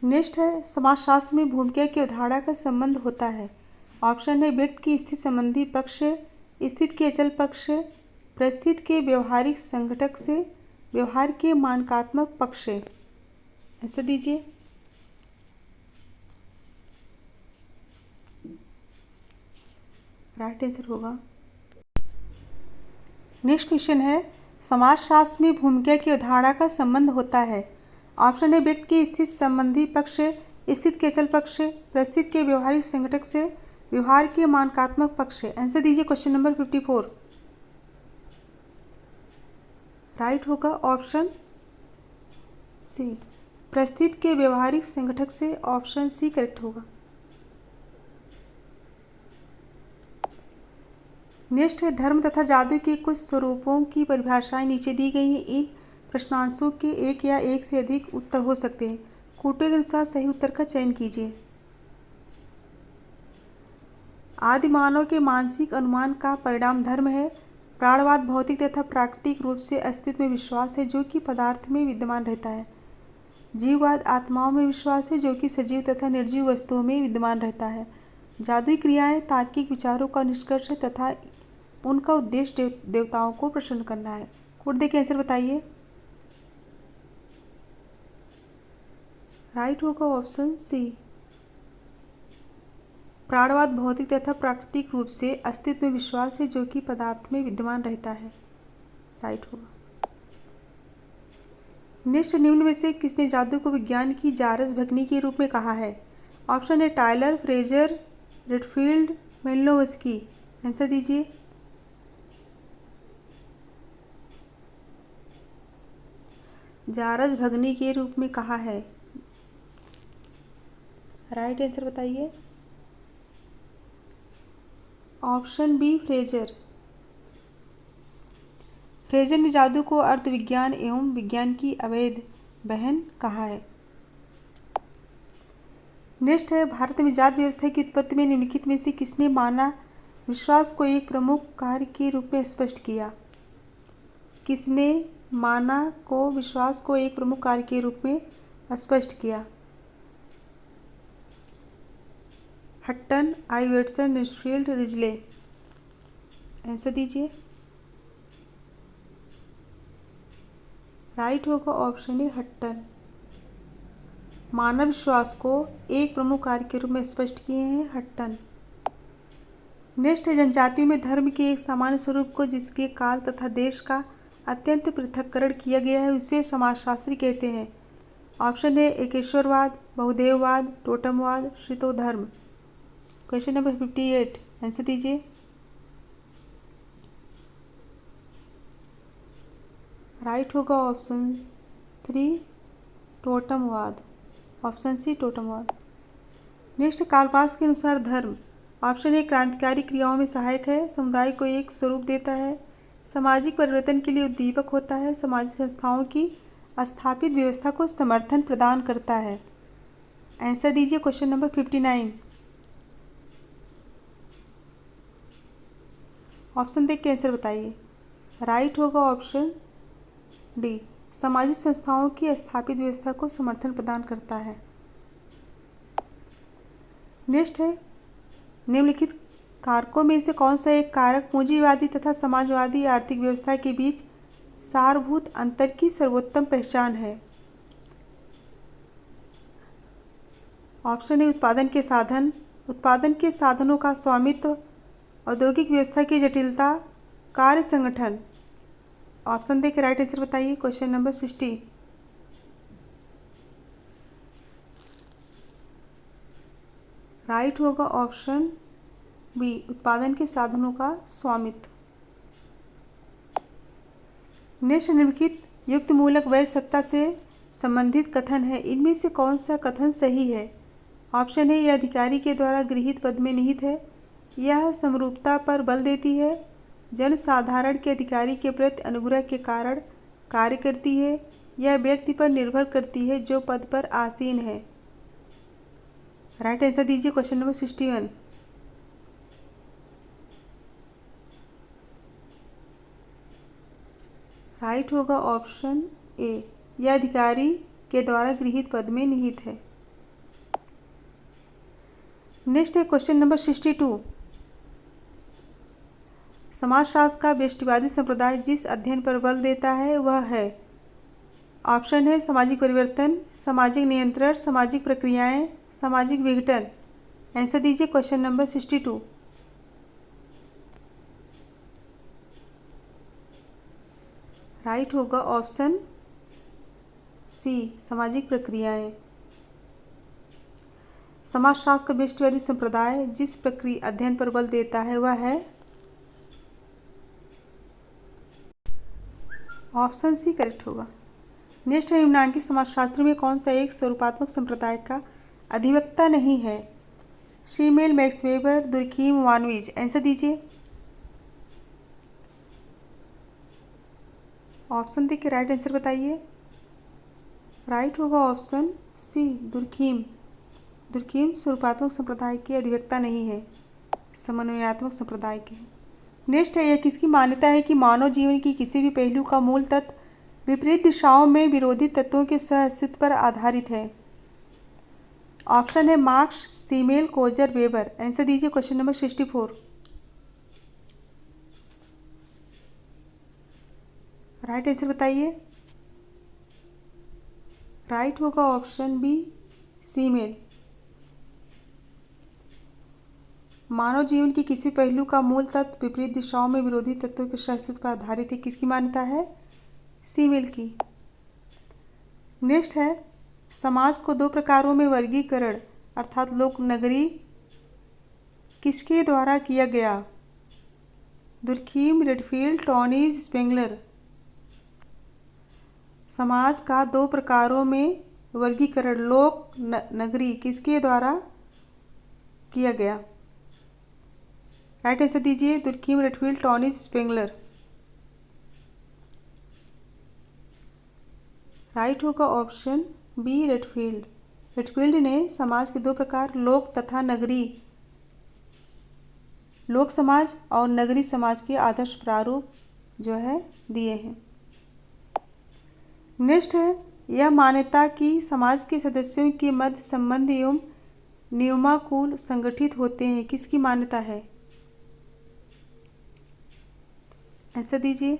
नेक्स्ट है, समाजशास्त्र में भूमिका की अवधारणा का संबंध होता है। ऑप्शन है व्यक्ति की स्थिति संबंधी पक्ष, स्थिति के अचल पक्ष, परिस्थिति के व्यवहारिक संघटक से, व्यवहार के मानकात्मक पक्ष से। आंसर दीजिए। राइट आंसर होगा। नेक्स्ट क्वेश्चन है, समाजशास्त्र में भूमिका की अवधारणा का संबंध होता है। ऑप्शन है व्यक्ति की स्थिति संबंधी पक्ष, स्थिति के अचल पक्ष, परिस्थिति के व्यवहारिक संघटक से, व्यवहार के मानकात्मक पक्ष से। आंसर दीजिए क्वेश्चन नंबर 54। राइट होगा ऑप्शन सी, परिस्थिति के व्यवहारिक संघटक से, ऑप्शन सी करेक्ट होगा। नेक्स्ट है, धर्म तथा जादू के कुछ स्वरूपों की परिभाषाएं नीचे दी गई हैं। इन प्रश्नांशों के एक या एक से अधिक उत्तर हो सकते हैं। कोटे के अनुसार सही उत्तर का चयन कीजिए। आदि मानव के मानसिक अनुमान का परिणाम धर्म है। प्राणवाद भौतिक तथा प्राकृतिक रूप से अस्तित्व में विश्वास है जो कि पदार्थ में विद्यमान रहता है। जीववाद आत्माओं में विश्वास है जो कि सजीव तथा निर्जीव वस्तुओं में विद्यमान रहता है। जादुई क्रियाएं तार्किक विचारों का निष्कर्ष है तथा उनका उद्देश्य देवताओं को प्रसन्न करना है। कोड देके आंसर बताइए। राइट होगा ऑप्शन सी, प्राणवाद भौतिक तथा प्राकृतिक रूप से अस्तित्व में विश्वास है जो कि पदार्थ में विद्यमान रहता है। राइट होगा। नेक्स्ट, निम्न में से किसने जादू को विज्ञान की जारस भगनी के रूप में कहा है? ऑप्शन है Tylor, Frazer, Redfield, Malinowski. Answer दीजिए। जारस भगनी के रूप में कहा है। राइट आंसर बताइए। Option B, Frazer. फ्रेजर ने जादू को अर्ध विज्ञान एवं विज्ञान की अवैध बहन कहा है। नेक्स्ट है, भारत में जात व्यवस्था की उत्पत्ति में निम्नलिखित में से किसने माना विश्वास को एक प्रमुख कार्य के रूप में स्पष्ट किया? किसने माना को विश्वास को एक प्रमुख कार्य के रूप में स्पष्ट किया? Hutton, Ibbetson, Richfield, Risley. Answer दीजिए। राइट होगा ऑप्शन ए हट्टन। मानव विश्वास को एक प्रमुख कार्य के रूप में स्पष्ट किए हैं हट्टन। नेक्स्ट है जनजातियों में धर्म के एक सामान्य स्वरूप को जिसके काल तथा देश का अत्यंत पृथक्करण किया गया है उसे समाजशास्त्री कहते हैं। ऑप्शन है एकेश्वरवाद, बहुदेववाद, टोटमवाद, श्रितोधर्म। क्वेश्चन नंबर 58 आंसर दीजिए। राइट होगा ऑप्शन 3 टोटमवाद। ऑप्शन सी टोटमवाद। नेक्स्ट कालपास के अनुसार धर्म। ऑप्शन ए क्रांतिकारी क्रियाओं में सहायक है, समुदाय को एक स्वरूप देता है, सामाजिक परिवर्तन के लिए उद्दीपक होता है, सामाजिक संस्थाओं की स्थापित व्यवस्था को समर्थन प्रदान करता है। आंसर दीजिए क्वेश्चन नंबर 59। ऑप्शन देख के आंसर बताइए। राइट होगा ऑप्शन डी, सामाजिक संस्थाओं की स्थापित व्यवस्था को समर्थन प्रदान करता है। नेक्स्ट है निम्नलिखित कारकों में से कौन सा एक कारक पूंजीवादी तथा समाजवादी आर्थिक व्यवस्था के बीच सारभूत अंतर की सर्वोत्तम पहचान है। ऑप्शन ए उत्पादन के साधन, उत्पादन के साधनों का स्वामित्व, औद्योगिक व्यवस्था की जटिलता, कार्य संगठन। ऑप्शन दे के राइट आंसर बताइए क्वेश्चन नंबर 60। राइट होगा ऑप्शन बी, उत्पादन के साधनों का स्वामित्व। नेक्स्ट निम्नलिखित युक्त मूलक वैध सत्ता से संबंधित कथन है, इनमें से कौन सा कथन सही है। ऑप्शन है यह अधिकारी के द्वारा गृहीत पद में निहित है, यह समरूपता पर बल देती है, जनसाधारण के अधिकारी के प्रति अनुग्रह के कारण कार्य करती है, यह व्यक्ति पर निर्भर करती है जो पद पर आसीन है। राइट आंसर दीजिए क्वेश्चन नंबर 61। राइट होगा ऑप्शन ए, यह अधिकारी के द्वारा गृहीत पद में निहित है। नेक्स्ट है क्वेश्चन नंबर 62। समाजशास्त्र का व्यष्टिवादी संप्रदाय जिस अध्ययन पर बल देता है वह है। ऑप्शन है सामाजिक परिवर्तन, सामाजिक नियंत्रण, सामाजिक प्रक्रियाएं, सामाजिक विघटन। आंसर दीजिए क्वेश्चन नंबर 62। राइट होगा ऑप्शन सी, सामाजिक प्रक्रियाएं। समाजशास्त्र का व्यष्टिवादी संप्रदाय जिस प्रक्रिया अध्ययन पर बल देता है वह है ऑप्शन सी करेक्ट होगा। नेक्स्ट है निम्नांकित समाजशास्त्र में कौन सा एक स्वरूपात्मक संप्रदाय का अधिवक्ता नहीं है। Simmel, Max Weber, Durkheim, Von Wiese. Answer दीजिए। ऑप्शन देख के राइट आंसर बताइए। राइट होगा ऑप्शन सी दुर्खीम। दुर्खीम स्वरूपात्मक संप्रदाय के अधिवक्ता नहीं है, समन्वयात्मक संप्रदाय के। नेक्स्ट है यह किसकी मान्यता है कि मानव जीवन की किसी भी पहलू का मूल तत्व विपरीत दिशाओं में विरोधी तत्वों के सह अस्तित्व पर आधारित है। ऑप्शन है मार्क्स, सीमेल, कोजर, वेबर। आंसर दीजिए क्वेश्चन नंबर 64। राइट आंसर बताइए। राइट होगा ऑप्शन बी, सीमेल। मानव जीवन की किसी पहलू का मूल तत्व विपरीत दिशाओं में विरोधी तत्वों के अस्तित्व पर आधारित है, किसकी मान्यता है, सीमेल की। नेक्स्ट है समाज को दो प्रकारों में वर्गीकरण अर्थात लोक नगरी किसके द्वारा किया गया। Durkheim, Redfield, Tonnies, Spengler. समाज का दो प्रकारों में वर्गीकरण लोक नगरी किसके द्वारा किया गया। राइट आंसर दीजिए Durkheim, Redfield, Tonnies, Spengler. Right होगा ऑप्शन बी, रेडफील्ड। रेडफील्ड ने समाज के दो प्रकार लोक तथा नगरी, लोक समाज और नगरी समाज के आदर्श प्रारूप जो है दिए हैं। नेक्स्ट है यह मान्यता कि समाज के सदस्यों के मध्य संबंध एवं नियमानुकूल संगठित होते हैं, किसकी मान्यता है? आंसर दीजिए।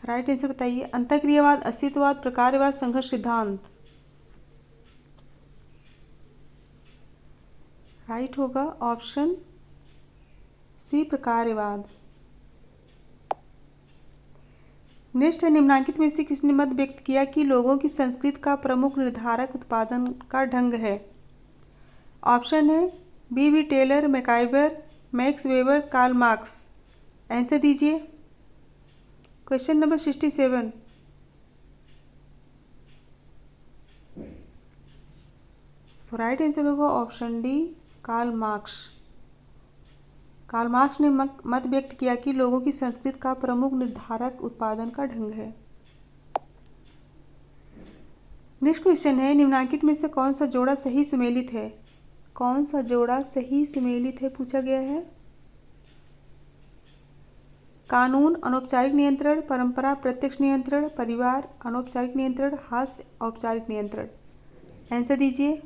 राइट आंसर बताइए। अंतःक्रियावाद, अस्तित्ववाद, प्रकारवाद, संघर्ष सिद्धांत। राइट होगा ऑप्शन सी, प्रकारवाद। नेक्स्ट है, निम्नलिखित में से किसने मत व्यक्त किया कि लोगों की संस्कृति का प्रमुख निर्धारक उत्पादन का ढंग है? ऑप्शन है B Tylor, MacIver, Max Weber, Karl Marx. Answer दीजिए। Question number 67। So right answer होगा option D, Karl Marx. Karl Marx ने मत व्यक्त किया कि लोगों की संस्कृति का प्रमुख निर्धारक उत्पादन का ढंग है। नेक्स्ट क्वेश्चन है, निम्नलिखित में से कौन सा जोड़ा सही सुमेलित है? कौन सा जोड़ा सही सुमेलित है पूछा गया है। कानून अनौपचारिक नियंत्रण, परंपरा प्रत्यक्ष नियंत्रण, परिवार अनौपचारिक नियंत्रण, हास्य औपचारिक नियंत्रण। आंसर दीजिए।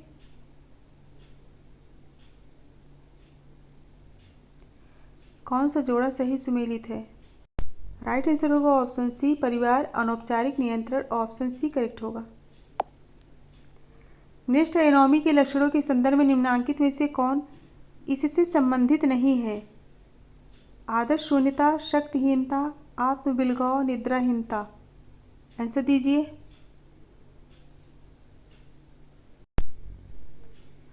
कौन सा जोड़ा सही सुमेलित है? राइट आंसर होगा ऑप्शन सी, परिवार अनौपचारिक नियंत्रण। ऑप्शन सी करेक्ट होगा। नेक्स्ट है, एनोमी के लक्षणों के संदर्भ में निम्नलिखित में से कौन इससे संबंधित नहीं है? आदर्श शून्यता, शक्तिहीनता, आत्मबिलगाव, निद्राहीनता। आंसर दीजिए।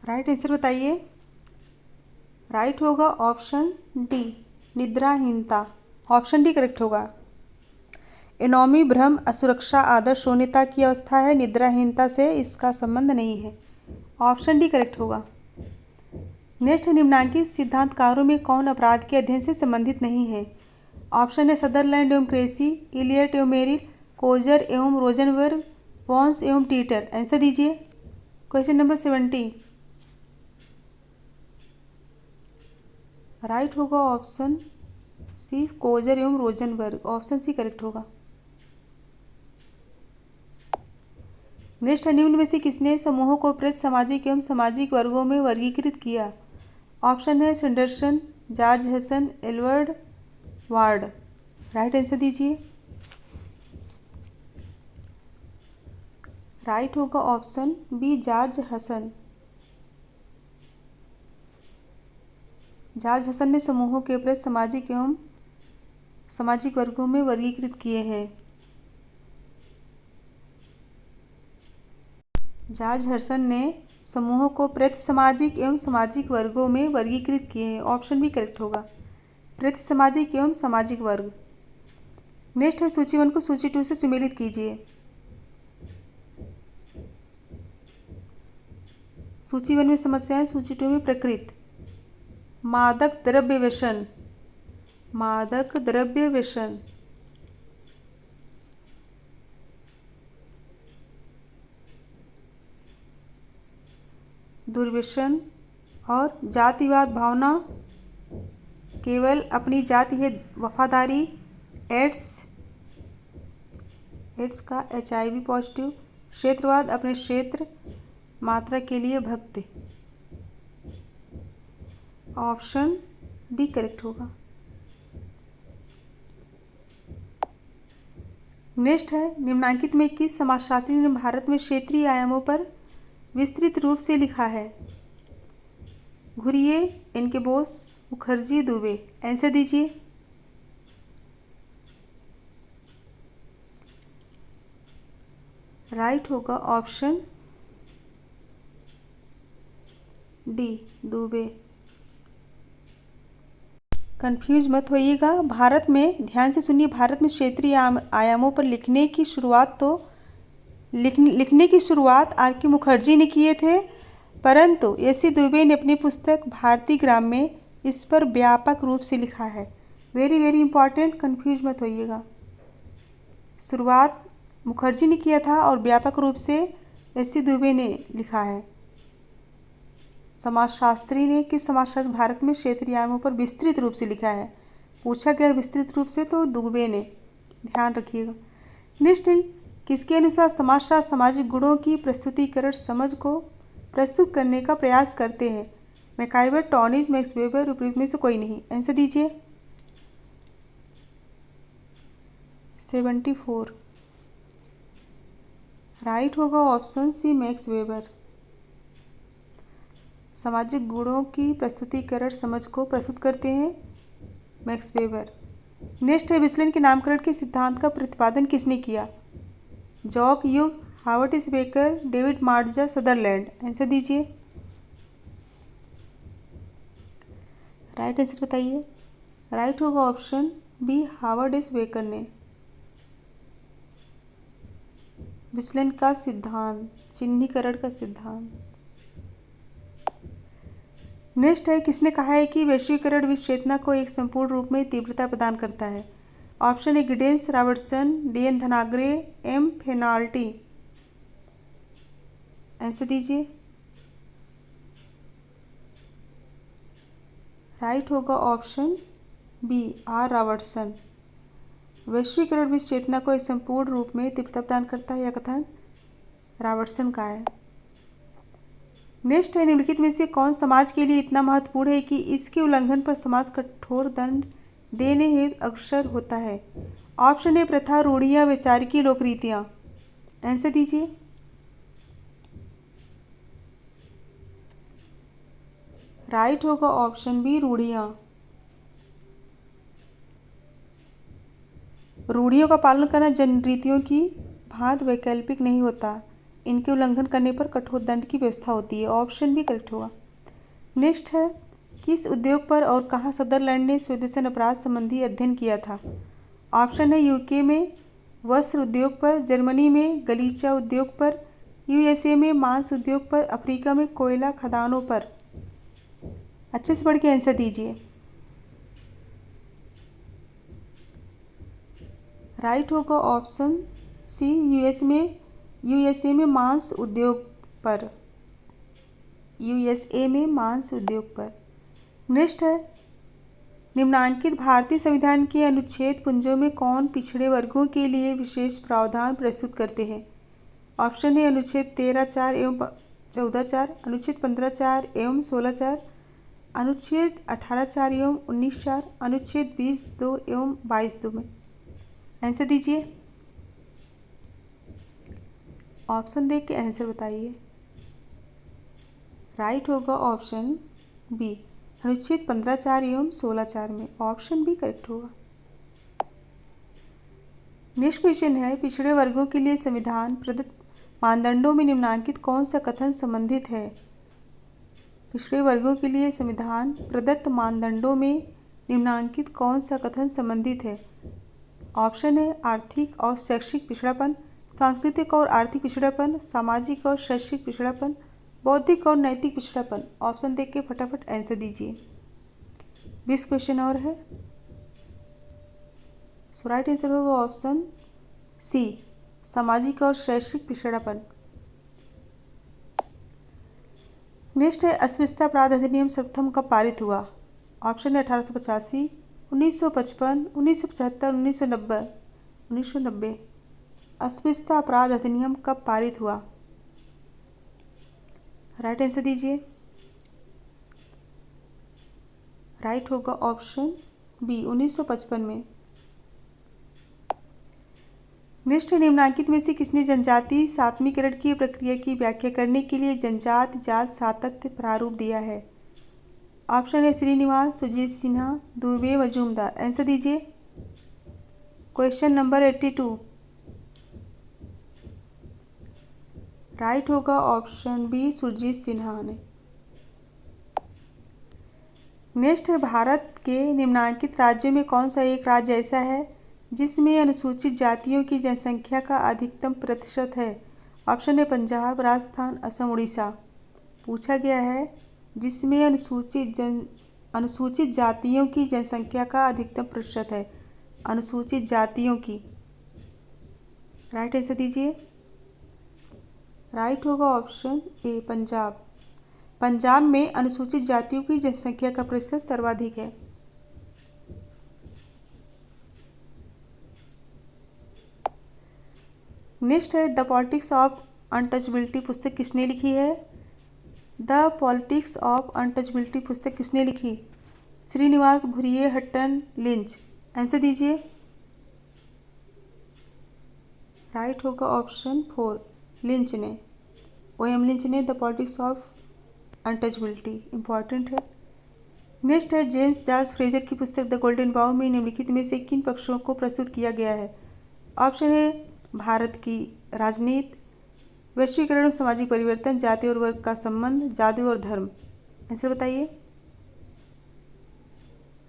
राइट आंसर बताइए। राइट होगा ऑप्शन डी, निद्राहीनता। ऑप्शन डी करेक्ट होगा। एनोमी भ्रम, असुरक्षा, आदर्श शून्यता की अवस्था है। निद्राहीनता से इसका संबंध नहीं है। ऑप्शन डी करेक्ट होगा। नेक्स्ट है, निम्नलिखित सिद्धांतकारों में कौन अपराध के अध्ययन से संबंधित नहीं है? ऑप्शन है सदरलैंड एवं क्रेसी, इलियट एवं मेरिल, कोजर एवं रोजनबर्ग, वॉन्स एवं टीटर। आंसर दीजिए। Question number 70। राइट होगा ऑप्शन सी, कोजर एवं रोजनबर्ग। ऑप्शन सी करेक्ट होगा। नेक्स्ट है, निम्न में से किसने समूहों को प्रति सामाजिक एवं सामाजिक वर्गों में वर्गीकृत किया? ऑप्शन है Sanderson, George Hasan, Edward Ward. Right answer दीजिए। राइट होगा option B, George Hasan. George Hasan ने समूहों के प्रति सामाजिक एवं सामाजिक वर्गों में वर्गीकृत किए हैं। जॉर्ज हसन ने समूहों को प्रति सामाजिक एवं सामाजिक वर्गों में वर्गीकृत किए हैं। ऑप्शन भी करेक्ट होगा, प्रति सामाजिक एवं सामाजिक वर्ग। नेक्स्ट है, सूची 1 को सूची 2 से सुमेलित कीजिए। सूची 1 में समस्याएं, सूची 2 में प्रकृति। मादक द्रव्य व्यसन, मादक द्रव्य व्यसन। दुर्व्यसन और जातिवाद भावना, केवल अपनी जाति है वफादारी, एड्स का HIV पॉजिटिव, क्षेत्रवाद अपने क्षेत्र, मात्रा के लिए भक्ति। ऑप्शन डी करेक्ट होगा। नेक्स्ट है, निम्नलिखित में किस समाजशास्त्री ने भारत में क्षेत्रीय आयामों पर विस्तृत रूप से लिखा है? घुरिये, इनके बोस, मुखर्जी, दुबे। आंसर दीजिए। राइट होगा ऑप्शन डी, दुबे। कंफ्यूज मत होइएगा। भारत में, ध्यान से सुनिए, भारत में क्षेत्रीय आयामों पर लिखने की शुरुआत आर के मुखर्जी ने किए थे, परंतु एसी दुबे ने अपनी पुस्तक भारतीय ग्राम में इस पर व्यापक रूप से लिखा है। वेरी वेरी इंपॉर्टेंट, कंफ्यूज मत होइएगा। शुरुआत मुखर्जी ने किया था और व्यापक रूप से एसी दुबे ने लिखा है। समाजशास्त्री ने, किस समाजशास्त्री भारत में क्षेत्रीय आयामों पर विस्तृत रूप से लिखा है? पूछा गया विस्तृत रूप से, तो दुबे ने ध्यान रखिएगा। नेक्स्ट है, किसके अनुसार समाजशास्त्र सामाजिक गुणों की प्रस्तुतिकरण समझ को प्रस्तुत करने का प्रयास करते हैं? मैकाइवर, टॉनिस, मैक्स वेबर, उपयुक्त में से कोई नहीं। आंसर दीजिए। 74 राइट होगा ऑप्शन सी, मैक्स वेबर। सामाजिक गुणों की प्रस्तुतिकरण समझ को प्रस्तुत करते हैं मैक्स वेबर। नेक्स्ट है, विचलन के नामकरण के सिद्धांत का प्रतिपादन किसने किया? Jock Young, Howard S Becker, David Matza, Sutherland. Answer दीजिए। राइट आंसर बताइए। राइट होगा option B, Howard S Becker ने विचलन का सिद्धांत, चिन्हीकरण का सिद्धांत। नेक्स्ट है, किसने कहा है कि वैश्वीकरण विश्व चेतना को एक संपूर्ण रूप में तीव्रता प्रदान करता है? Option A Giddens, Robertson, D N. Dhanagare, M. फेनाल्टी। आंसर दीजिए। राइट होगा ऑप्शन बी, आर. रॉबर्टसन। वैश्वीकरण विश्व चेतना को एक संपूर्ण रूप में तीव्रता प्रदान करता है, यह कथन रॉबर्टसन का है। नेक्स्ट है, निम्नलिखित में से कौन समाज के लिए इतना महत्वपूर्ण है कि इसके उल्लंघन पर समाज कठोर दंड देने हेतु अग्रसर होता है? ऑप्शन ए प्रथा, रूढ़ियाँ, वैचारिकी, लोकरीतियाँ। आंसर दीजिए। राइट होगा ऑप्शन बी, रूढ़ियाँ। रूढ़ियों का पालन करना जन रीतियों की भांति वैकल्पिक नहीं होता, इनके उल्लंघन करने पर कठोर दंड की व्यवस्था होती है। ऑप्शन भी करेक्ट होगा। नेक्स्ट है, किस उद्योग पर और कहाँ सदरलैंड ने स्वदेशन अपराध संबंधी अध्ययन किया था? ऑप्शन है यूके में वस्त्र उद्योग पर, जर्मनी में गलीचा उद्योग पर, यूएसए में मांस उद्योग पर, अफ्रीका में कोयला खदानों पर। अच्छे से पढ़ के आंसर दीजिए। राइट होगा ऑप्शन सी, यूएसए में मांस उद्योग पर, यूएसए में मांस उद्योग पर। नेक्स्ट है, निम्नांकित भारतीय संविधान के अनुच्छेद पुंजों में कौन पिछड़े वर्गों के लिए विशेष प्रावधान प्रस्तुत करते हैं? ऑप्शन है अनुच्छेद 13(4) एवं 14(4), अनुच्छेद 15(4) एवं 16(4), अनुच्छेद 18(4) एवं 19(4), अनुच्छेद 20(2) एवं 22(2) में। आंसर दीजिए। ऑप्शन देख के आंसर बताइए। राइट होगा ऑप्शन बी, अनुच्छेद 15(4) एवं 16(4) में। ऑप्शन बी करेक्ट होगा। नेक्स्ट क्वेश्चन है, पिछड़े वर्गों के लिए संविधान प्रदत्त मानदंडों में निम्नांकित कौन सा कथन संबंधित है? पिछड़े वर्गों के लिए संविधान प्रदत्त मानदंडों में निम्नांकित कौन सा कथन संबंधित है? ऑप्शन है आर्थिक और शैक्षिक पिछड़ापन, सांस्कृतिक और आर्थिक पिछड़ापन, सामाजिक और शैक्षिक पिछड़ापन, बौद्धिक और नैतिक पिछड़ापन। ऑप्शन देख के फटाफट आंसर दीजिए। 20 क्वेश्चन और है। सो राइट आंसर होगा ऑप्शन सी, सामाजिक और शैक्षिक पिछड़ापन। नेक्स्ट है, अस्पृश्यता अपराध अधिनियम सर्वप्रथम कब पारित हुआ? ऑप्शन है 1885, 1955, 1975, 1990। 1990। अस्पृश्यता अपराध अधिनियम कब पारित हुआ? राइट आंसर दीजिए। राइट होगा ऑप्शन बी, 1955 में। नेक्स्ट है, निम्नांकित में से किसने जनजाति सातवीकरण की प्रक्रिया की व्याख्या करने के लिए जनजाति जात सातत्य प्रारूप दिया है? ऑप्शन है श्रीनिवास, सुजीत सिन्हा, दुबे, मजूमदार। आंसर दीजिए। Question number 82। राइट होगा ऑप्शन बी, सुरजीत सिन्हा ने। नेक्स्ट है, भारत के निम्नांकित राज्यों में कौन सा एक राज्य ऐसा है जिसमें अनुसूचित जातियों की जनसंख्या का अधिकतम प्रतिशत है? ऑप्शन है पंजाब, राजस्थान, असम, उड़ीसा। पूछा गया है जिसमें अनुसूचित जातियों की जनसंख्या का अधिकतम प्रतिशत है, अनुसूचित जातियों की। राइट आंसर दीजिए। राइट होगा ऑप्शन ए, पंजाब। पंजाब में अनुसूचित जातियों की जनसंख्या का प्रतिशत सर्वाधिक है। नेक्स्ट है द पॉलिटिक्स ऑफ अनटचबिलिटी पुस्तक किसने लिखी है? द पॉलिटिक्स ऑफ अनटचबिलिटी पुस्तक किसने लिखी? Srinivas Ghurye, Hutton, Lynch. Answer दीजिए। राइट होगा ऑप्शन 4, लिंच ने, O.M. लिंच ने the politics of untouchability. Important है। नेक्स्ट है जेम्स चार्ल्स फ्रेजर की पुस्तक द गोल्डन बाउ में निम्नलिखित में से किन पक्षों को प्रस्तुत किया गया है? ऑप्शन है भारत की राजनीति, वैश्वीकरण और सामाजिक परिवर्तन, जाति और वर्ग का संबंध, जादू और धर्म। आंसर बताइए।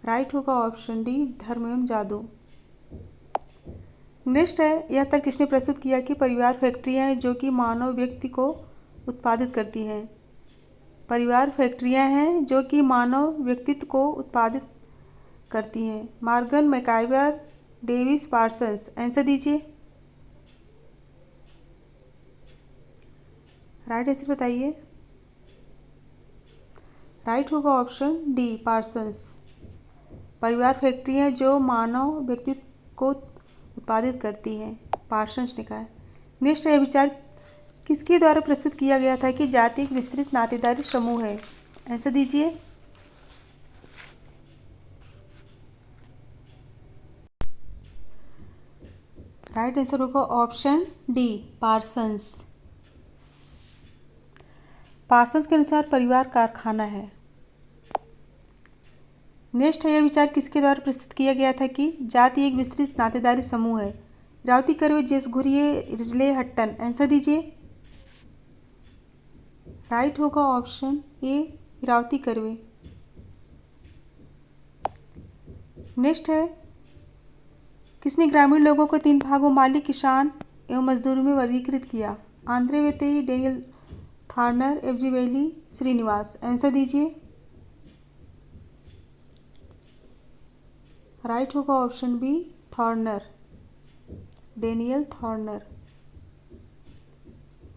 राइट होगा ऑप्शन डी, धर्म एवं जादू। नेक्स्ट है यह तर्क किसने प्रस्तुत किया कि परिवार फैक्ट्रियां हैं जो कि मानव व्यक्ति को उत्पादित करती हैं? परिवार फैक्ट्रियां हैं जो कि मानव व्यक्तित्व को उत्पादित करती हैं। Morgan, MacIver, Davis, Parsons. Answer दीजिए। राइट आंसर बताइए। राइट होगा ऑप्शन डी, पार्सन्स। परिवार फैक्ट्रियां जो मानव व्यक्तित्व को उत्पादित करती हैं, पार्सन्स ने कहा है। नेक्स्ट है विचार किसके द्वारा प्रस्तुत किया गया था कि जाति एक विस्तृत नातेदारी समूह है? आंसर दीजिए। राइट आंसर होगा ऑप्शन डी, पार्सन्स। पार्सन्स के अनुसार परिवार कारखाना है। नेक्स्ट है यह विचार किसके द्वारा प्रस्तुत किया गया था कि जाति एक विस्तृत नातेदारी समूह है? इरावती कर्वे, जेस घुरिये, रिजले, हट्टन। आंसर दीजिए। राइट होगा option A, Iravati Karve. Next है किसने ग्रामीण लोगों को 3 भागों मालिक, किसान एवं मजदूरों में वर्गीकृत किया? आंद्रे वेतेई, Daniel Thorner, F.G. Bailey, Srinivas. Answer दीजिए। राइट होगा option B, Thorner, Daniel Thorner.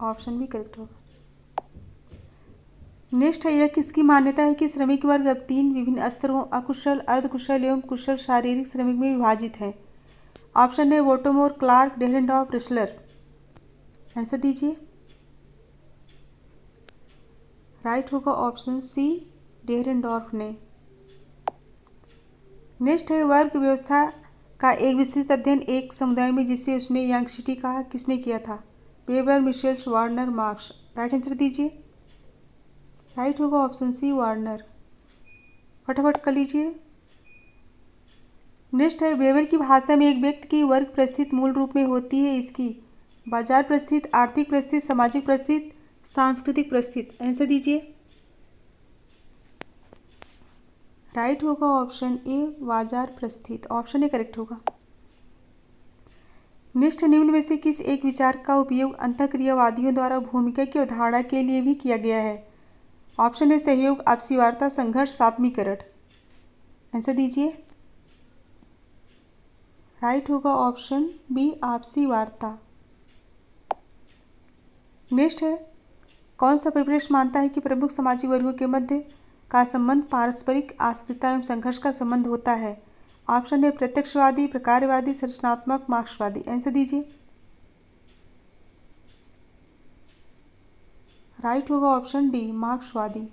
Option B correct होगा। नेक्स्ट है यह किसकी मान्यता है कि श्रमिक वर्ग अब 3 विभिन्न स्तरों अकुशल, अर्धकुशल एवं कुशल शारीरिक श्रमिक में विभाजित है? ऑप्शन है वोटोमोर, क्लार्क, डेहरेंडॉर्फ, रिस्लर। आंसर दीजिए। राइट होगा ऑप्शन सी, डेहरेंडॉर्फ ने। नेक्स्ट है वर्ग व्यवस्था का एक विस्तृत अध्ययन एक समुदाय में जिसे उसने यंग सिटी कहा, किसने किया था? Weber, Michels, Warner, marks. Right answer दीजिए। राइट होगा ऑप्शन सी, वार्नर। फटाफट कर लीजिए। नेक्स्ट है वेबर की भाषा में एक व्यक्ति की वर्ग परिस्थिति मूल रूप में होती है इसकी बाजार परिस्थिति, आर्थिक परिस्थिति, सामाजिक परिस्थिति, सांस्कृतिक परिस्थिति। आंसर दीजिए। राइट होगा ऑप्शन ए, बाजार परिस्थिति। ऑप्शन ए करेक्ट होगा। नेक्स्ट निम्न में से किस एक विचार का उपयोग अंतःक्रियावादियों द्वारा भूमिका की अवधारणा के लिए भी किया गया है? ऑप्शन है सहयोग, आपसी वार्ता, संघर्ष, सात्मीकरण। आंसर दीजिए। राइट होगा ऑप्शन बी, आपसी वार्ता। नेक्स्ट है कौन सा परिप्रेक्ष्य मानता है कि प्रमुख सामाजिक वर्गों के मध्य का संबंध पारस्परिक आश्रितता एवं संघर्ष का संबंध होता है? ऑप्शन है प्रत्यक्षवादी, प्रकारवादी, संरचनात्मक, मार्क्सवादी। आंसर दीजिए। राइट होगा ऑप्शन डी, मार्क्सवादी।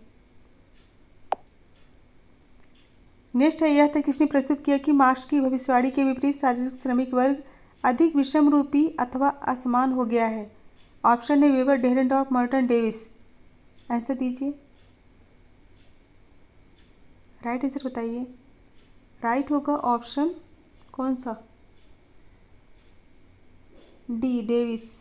नेक्स्ट है यह तक किसने प्रस्तुत किया कि मार्क्स की भविष्यवाणी के विपरीत शारीरिक श्रमिक वर्ग अधिक विषम रूपी अथवा असमान हो गया है? ऑप्शन है वेबर, डेहरेंडॉर्फ, मर्टन, डेविस। आंसर दीजिए। राइट आंसर बताइए। राइट होगा ऑप्शन कौन सा? D, Davis.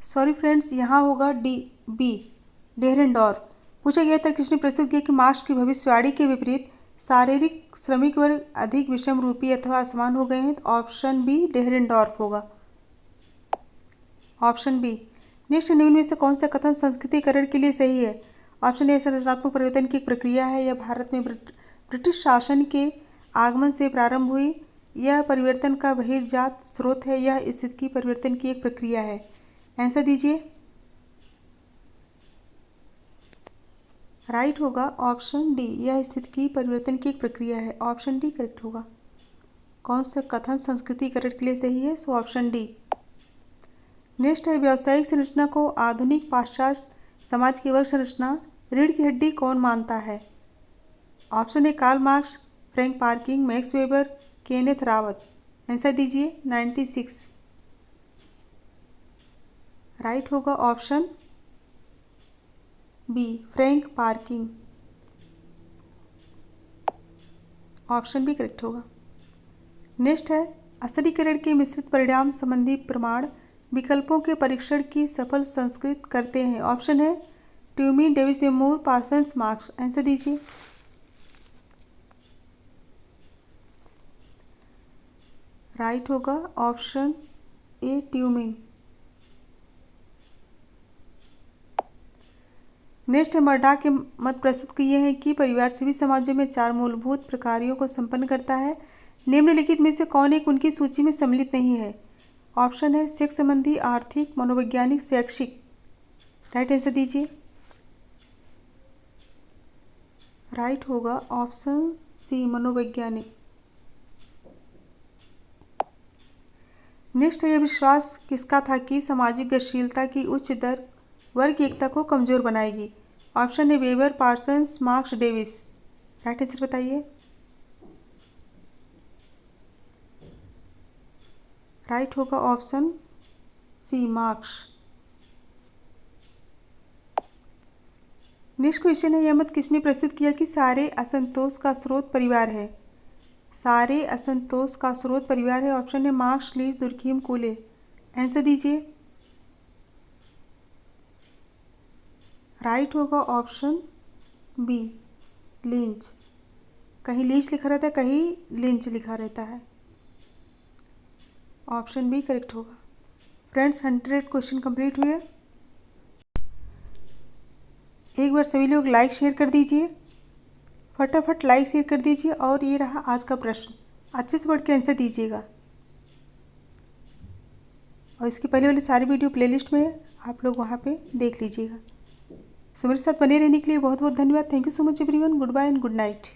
सॉरी फ्रेंड्स, यहाँ होगा डी, बी, डेहरेंडॉर्फ। पूछा गया था किसने प्रस्तुत किया कि मार्क्स की भविष्यवाणी के विपरीत शारीरिक श्रमिक वर्ग अधिक विषम रूपी अथवा असमान हो गए हैं? तो ऑप्शन बी, डेहरेंडॉर्फ होगा। Option B. नेक्स्ट निम्न में से कौन सा कथन संस्कृतिकरण के लिए सही है? ऑप्शन ए संरचनात्मक परिवर्तन की एक प्रक्रिया है, यह भारत में ब्रिटिश शासन के आगमन से प्रारंभ हुई, यह परिवर्तन का बहिर्जात स्रोत है, यह स्थिति परिवर्तन की एक प्रक्रिया है। आंसर दीजिए। राइट होगा ऑप्शन डी, यह स्थिति की परिवर्तन की एक प्रक्रिया है। ऑप्शन डी करेक्ट होगा। कौन सा कथन संस्कृतिकरण के लिए सही है? So option D. नेक्स्ट है व्यावसायिक संरचना को आधुनिक पाश्चात्य समाज की वर्ग संरचना रीढ़ की हड्डी कौन मानता है? Option A Karl Marx, Frank Parkin, Max Weber, Kenneth Rawat. Answer दीजिए 96। राइट होगा option B, Frank Parkin. Option B correct होगा। नेक्स्ट है अस्थिरीकरण के मिश्रित परिणाम संबंधी प्रमाण विकल्पों के परीक्षण की सफल संस्कृत करते हैं। ऑप्शन है ट्यूमी, डेविस, मूर, पार्सन्स, मार्क्स। आंसर दीजिए। राइट होगा ऑप्शन ए, ट्यूमिंग। नेक्स्ट है मर्डा के मत प्रस्तुत किए हैं कि परिवार सभी समाजों में 4 मूलभूत प्रकारों को संपन्न करता है। निम्नलिखित में से कौन एक उनकी सूची में सम्मिलित नहीं है? ऑप्शन है सेक्स संबंधी, आर्थिक, मनोवैज्ञानिक, शैक्षिक। राइट आंसर दीजिए। राइट होगा ऑप्शन सी, मनोवैज्ञानिक। नेक्स्ट है यह विश्वास किसका था कि सामाजिक गतिशीलता की उच्च दर वर्ग एकता को कमजोर बनाएगी? ऑप्शन है Weber, Parsons, Marx, Davis. Right answer बताइए। राइट होगा option C, Marx. Next question है यह मत किसने प्रस्तुत किया कि सारे असंतोष का स्रोत परिवार है? सारे असंतोष का स्रोत परिवार है। ऑप्शन है मार्क्स, लीच, दुर्खीम, कूले। आंसर दीजिए। राइट होगा ऑप्शन बी, लिंच। कहीं लीच लिखा रहता है, कहीं लिंच लिखा रहता है। ऑप्शन बी करेक्ट होगा। फ्रेंड्स 100 क्वेश्चन कंप्लीट हुए। एक बार सभी लोग लाइक शेयर कर दीजिए, फटाफट लाइक शेयर कर दीजिए। और ये रहा आज का प्रश्न, अच्छे से पढ़ के आंसर दीजिएगा। और इसके पहले वाली सारी वीडियो प्लेलिस्ट में है, आप लोग वहाँ पे देख लीजिएगा। सो मेरे साथ बने रहने के लिए बहुत बहुत धन्यवाद। Thank you so much everyone. Goodbye and good night.